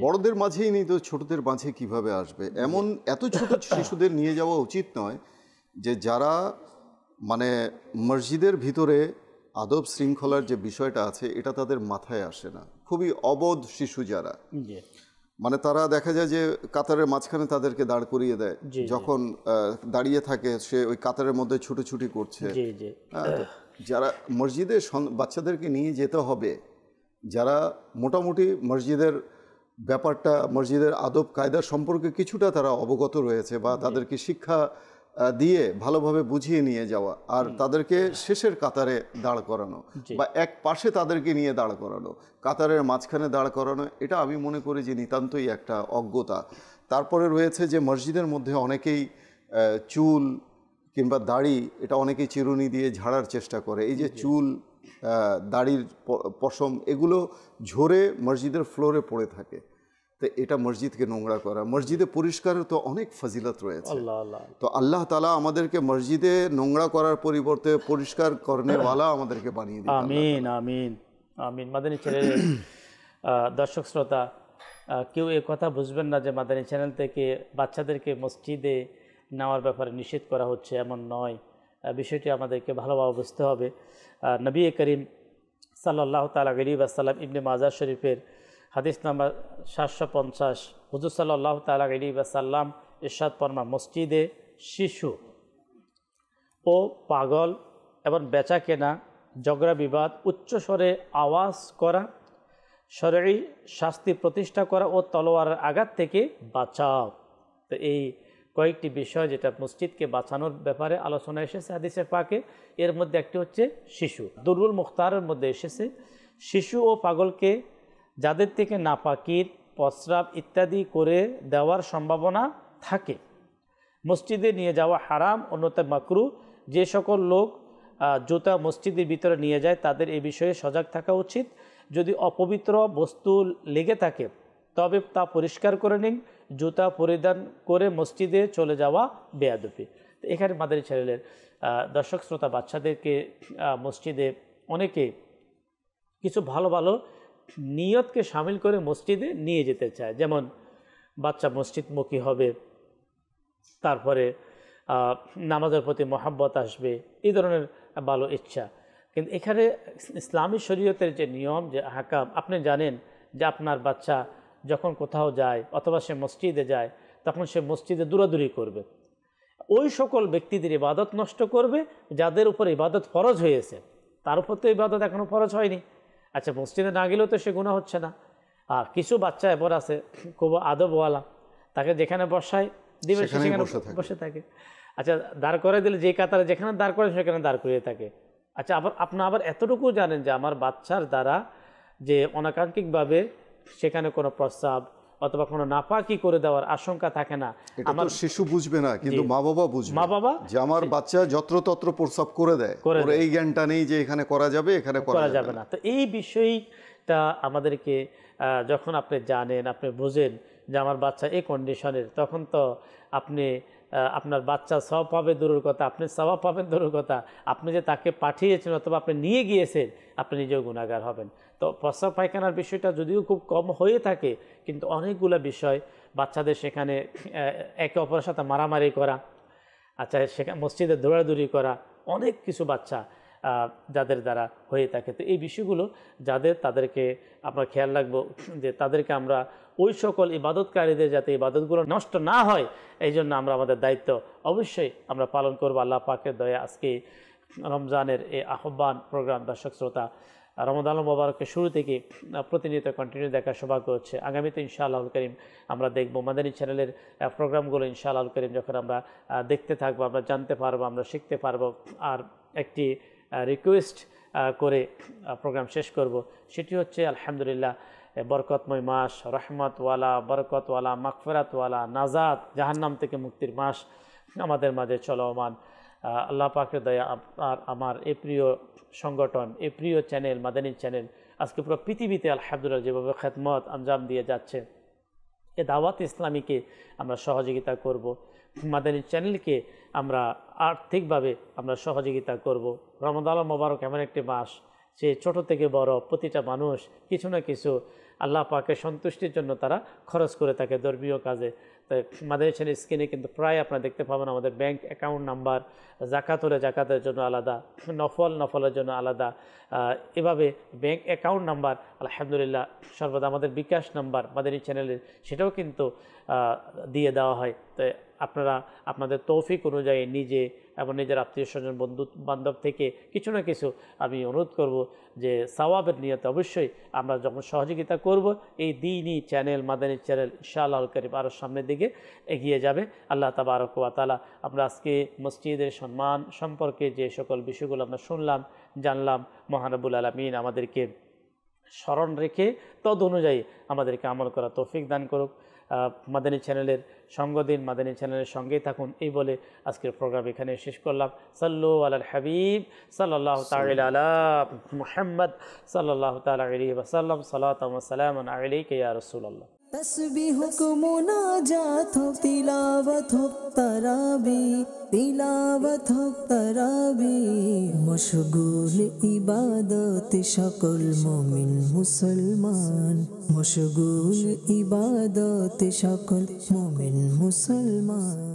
Speaker 4: বড়দের মাঝেই নেই, তো ছোটদের মাঝে কিভাবে আসবে? এমন এত ছোট শিশুদের নিয়ে যাওয়া উচিত নয়, যে যারা মানে মসজিদের ভিতরে আদব শৃঙ্খলার যে বিষয়টা আছে এটা তাদের মাথায় আসে না। খুবই অবোধ শিশু যারা, মানে তারা দেখা যায় যে কাতারের মাঝখানে তাদেরকে দাঁড় করিয়ে দেয়, যখন দাঁড়িয়ে থাকে সে ওই কাতারের মধ্যে ছুটোছুটি করছে। যারা মসজিদে বাচ্চাদেরকে নিয়ে যেতে হবে, যারা মোটামুটি মসজিদের ব্যাপারটা, মসজিদের আদব কায়দা সম্পর্কে কিছুটা তারা অবগত রয়েছে, বা তাদেরকে শিক্ষা দিয়ে ভালোভাবে বুঝিয়ে নিয়ে যাওয়া, আর তাদেরকে শেষের কাতারে দাঁড় করানো বা এক পাশে তাদেরকে নিয়ে দাঁড় করানো, কাতারের মাঝখানে দাঁড় করানো, এটা আমি মনে করি যে নিতান্তই একটা অজ্ঞতা। তারপরে রয়েছে যে মসজিদের মধ্যে অনেকেই চুল কিংবা দাড়ি এটা অনেকেই চিরুনি দিয়ে ঝাড়ার চেষ্টা করে। এই যে চুল, দাড়ির পশম এগুলো ঝরে মসজিদের ফ্লোরে পড়ে থাকে, তো এটা মসজিদকে নোংরা করা। মসজিদে পরিষ্কারের তো অনেক ফজিলত রয়েছে, তো আল্লাহ তাআলা আমাদেরকে মসজিদে নোংরা করার পরিবর্তে পরিষ্কার করনেওয়ালা আমাদেরকে বানিয়ে দিন।
Speaker 2: আমিন আমিন আমিন। মাদানী চ্যানেলের দর্শক শ্রোতা, কেউ এ কথা বুঝবেন না যে মাদানী চ্যানেল থেকে বাচ্চাদেরকে মসজিদে নেওয়ার ব্যাপারে নিষেধ করা হচ্ছে, এমন নয়। বিষয়টি আমাদেরকে ভালোভাবে বুঝতে হবে। নবী করিম সাল্লাল্লাহু তাআলা আলাইহি ওয়াসাল্লাম ইবনে মাজা শরীফের হাদিস নাম্বার 750, হুজুর সাল্লাল্লাহু তাআলা আলাইহি ওয়াসাল্লাম ইরশাদ ফরমান, মসজিদে শিশু ও পাগল এবং বেচা কেনা, ঝগড়া বিবাদ, উচ্চস্বরে আওয়াজ করা, শরঈ শাস্তি প্রতিষ্ঠা করা ও তলোয়ারের আঘাত থেকে বাঁচাও। তো এই কয়েকটি বিষয় যেটা মসজিদকে বাঁচানোর ব্যাপারে আলোচনা এসেছে হাদিসে পাকে, এর মধ্যে একটি হচ্ছে শিশু। দুরুল মুখতারের মধ্যে এসেছে শিশু ও পাগলকে যাদের থেকে নাপাকির, প্রস্রাব ইত্যাদি করে দেওয়ার সম্ভাবনা থাকে মসজিদে নিয়ে যাওয়া হারাম, অন্যথা মাকরু। যে সকল লোক জুতা মসজিদের ভিতরে নিয়ে যায় তাদের এই বিষয়ে সজাগ থাকা উচিত। যদি অপবিত্র বস্তু লেগে থাকে তবে তা পরিষ্কার করে নিন। জুতা পরিধান করে মসজিদে চলে যাওয়া বেয়াদবি। তো এখানে মাদানী চ্যানেলের দর্শক শ্রোতা, বাচ্চাদেরকে মসজিদে অনেকে কিছু ভালো ভালো নিয়তকে শামিল করে মসজিদে নিয়ে যেতে চায়, যেমন বাচ্চা মসজিদমুখী হবে, তারপরে নামাজের প্রতি মহাব্বত আসবে, এই ধরনের ভালো ইচ্ছা। কিন্তু এখানে ইসলামী শরীয়তের যে নিয়ম, যে হাকাম, আপনি জানেন যে আপনার বাচ্চা যখন কোথাও যায় অথবা সে মসজিদে যায় তখন সে মসজিদে দৌড়াদৌড়ি করবে, ওই সকল ব্যক্তিদের ইবাদত নষ্ট করবে যাদের উপর ইবাদত ফরজ হয়েছে, তার উপর তো ইবাদত এখনও ফরজ হয়নি। আচ্ছা, মসজিদে না গেলেও তো সে গুনাহ হচ্ছে না। আর কিছু বাচ্চা এবার আছে খুব আদবওয়ালা, তাকে যেখানে বসায় দিবে সেখানে বসে থাকে। আচ্ছা, দাঁড় করে দিলে যে কাতারে যেখানে দাঁড় করে সেখানে দাঁড় করিয়ে থাকে। আচ্ছা, আপনি আবার এতটুকু জানেন যে আমার বাচ্চার দ্বারা যে অনাকাঙ্ক্ষিকভাবে সেখানে কোনো প্রস্রাব অথবা কোনো নাপাকি করে দেওয়ার আশঙ্কা থাকে না।
Speaker 4: আমার শিশু বুঝবে না, কিন্তু মা বাবা বুঝবে। মা বাবা যে আমার বাচ্চা যত্রতত্র প্রস্রাব করে দেয়, ওর এই জ্ঞানটা নেই যে এখানে করা যাবে, এখানে করা যাবে না।
Speaker 2: তো এই বিষয়টা আমাদেরকে যখন আপনি জানেন, আপনি বোঝেন যে আমার বাচ্চা এই কন্ডিশনের, তখন তো আপনি আপনার বাচ্চা সওয়াব পাবে দূরের কথা, আপনি সওয়াব পাবেন দূরের কথা, আপনি যে তাকে পাঠিয়েছেন অথবা আপনি নিয়ে গিয়েছেন আপনি নিজেও গুনাহগার হবেন। তো প্রস্রাব পায়খানার বিষয়টা যদিও খুব কম হয়ে থাকে, কিন্তু অনেকগুলো বিষয় বাচ্চাদের সেখানে একে অপরের সাথে মারামারি করা, আচ্ছা সেখানে মসজিদে দৌড়াদৌড়ি করা, অনেক কিছু বাচ্চা যাদের দ্বারা হয়ে থাকে। তো এই বিষয়গুলো তাদেরকে আমরা খেয়াল রাখবো যে তাদেরকে আমরা ওই সকল ইবাদতকারীদের যাতে ইবাদতগুলো নষ্ট না হয়, এই জন্য আমরা আমাদের দায়িত্ব অবশ্যই আমরা পালন করবো। আল্লাহ পাকের দয়া আজকে রমজানের এই আহ্বান প্রোগ্রাম দর্শক শ্রোতা রমাদান মোবারকের শুরু থেকে প্রতিনিয়ত কন্টিনিউ দেখার সৌভাগ্য হচ্ছে। আগামীতে ইনশাআল্লাহ করিম আমরা দেখব মাদানী চ্যানেলের প্রোগ্রামগুলো ইনশাআল্লাহ করিম যখন আমরা দেখতে থাকবো, আমরা জানতে পারবো, আমরা শিখতে পারবো। আর একটি রিকোয়েস্ট করে প্রোগ্রাম শেষ করব, সেটি হচ্ছে আলহামদুলিল্লাহ বরকতময় মাস, রহমতওয়ালা, বরকতওয়ালা, মাগফিরাতওয়ালা, নাজাত, জাহান্নাম থেকে মুক্তির মাস আমাদের মাঝে চলমান। আল্লাহ পাকের দয়া আর আমার এই প্রিয় সংগঠন, এই প্রিয় চ্যানেল মাদানী চ্যানেল আজকে পুরো পৃথিবীতে আলহামদুলিল্লাহ যেভাবে খেদমত আঞ্জাম দিয়ে যাচ্ছে, এ দাওয়াত ইসলামীকে আমরা সহযোগিতা করব, মাদানী চ্যানেলকে আমরা আর্থিকভাবে আমরা সহযোগিতা করব। রমাদান মোবারক এমন একটি মাস, সে ছোট থেকে বড় প্রতিটা মানুষ কিছু না কিছু আল্লাহ পাকের সন্তুষ্টির জন্য তারা খরচ করে থাকে ধর্মীয় কাজে। তো মাদানী চ্যানেল স্ক্রিনে কিন্তু প্রায় আপনারা দেখতে পাবেন আমাদের ব্যাংক অ্যাকাউন্ট নাম্বার, জাকাত হলে জাকাতের জন্য আলাদা, নফলের জন্য আলাদা, এভাবে ব্যাংক অ্যাকাউন্ট নাম্বার আলহামদুলিল্লাহ সর্বদা আমাদের বিকাশ নাম্বার মাদানী চ্যানেলের সেটাও কিন্তু দিয়ে দেওয়া হয়। তো আপনারা আপনাদের তৌফিক অনুযায়ী নিজে এবং নিজের আত্মীয় স্বজন বন্ধু বান্ধব থেকে কিছু না কিছু আমি অনুরোধ করব যে সওয়াবের নিয়তে অবশ্যই আমরা যখন সহযোগিতা করব এই দ্বীনি চ্যানেল মাদানী চ্যানেল ইনশাআল্লাহ কারীম আরও সামনের দিকে এগিয়ে যাবে। আল্লাহ তাবারক ওয়া তাআলা আমরা আজকে মসজিদের সম্মান সম্পর্কে যে সকল বিষয়গুলো আমরা শুনলাম জানলাম, মহান রব্বুল আলামিন আমাদেরকে স্মরণ রেখে তদ অনুযায়ী আমাদেরকে আমল করা তৌফিক দান করুক। মাদানী চ্যানেলের সঙ্গ দিন, মাদানী চ্যানেলের সঙ্গেই থাকুন এই বলে আজকের প্রোগ্রাম এখানে শেষ করলাম। সাল্লু আলাল হাবিব সাল্লাল্লাহু তাআলা আলা মুহাম্মদ সাল্লাল্লাহু তাআলা আলাইহি ওয়াসাল্লাম, সালাতাম ওয়া সালামান আলাইকা ইয়া রাসূলুল্লাহ।
Speaker 1: तस्बीह को मुनाजात हो, तिलावत हो तराबी, तिलावत हो तराबी, मशगूल इबादत शकल मोमिन मुसलमान, मशगूल इबादत शकल मोमिन मुसलमान।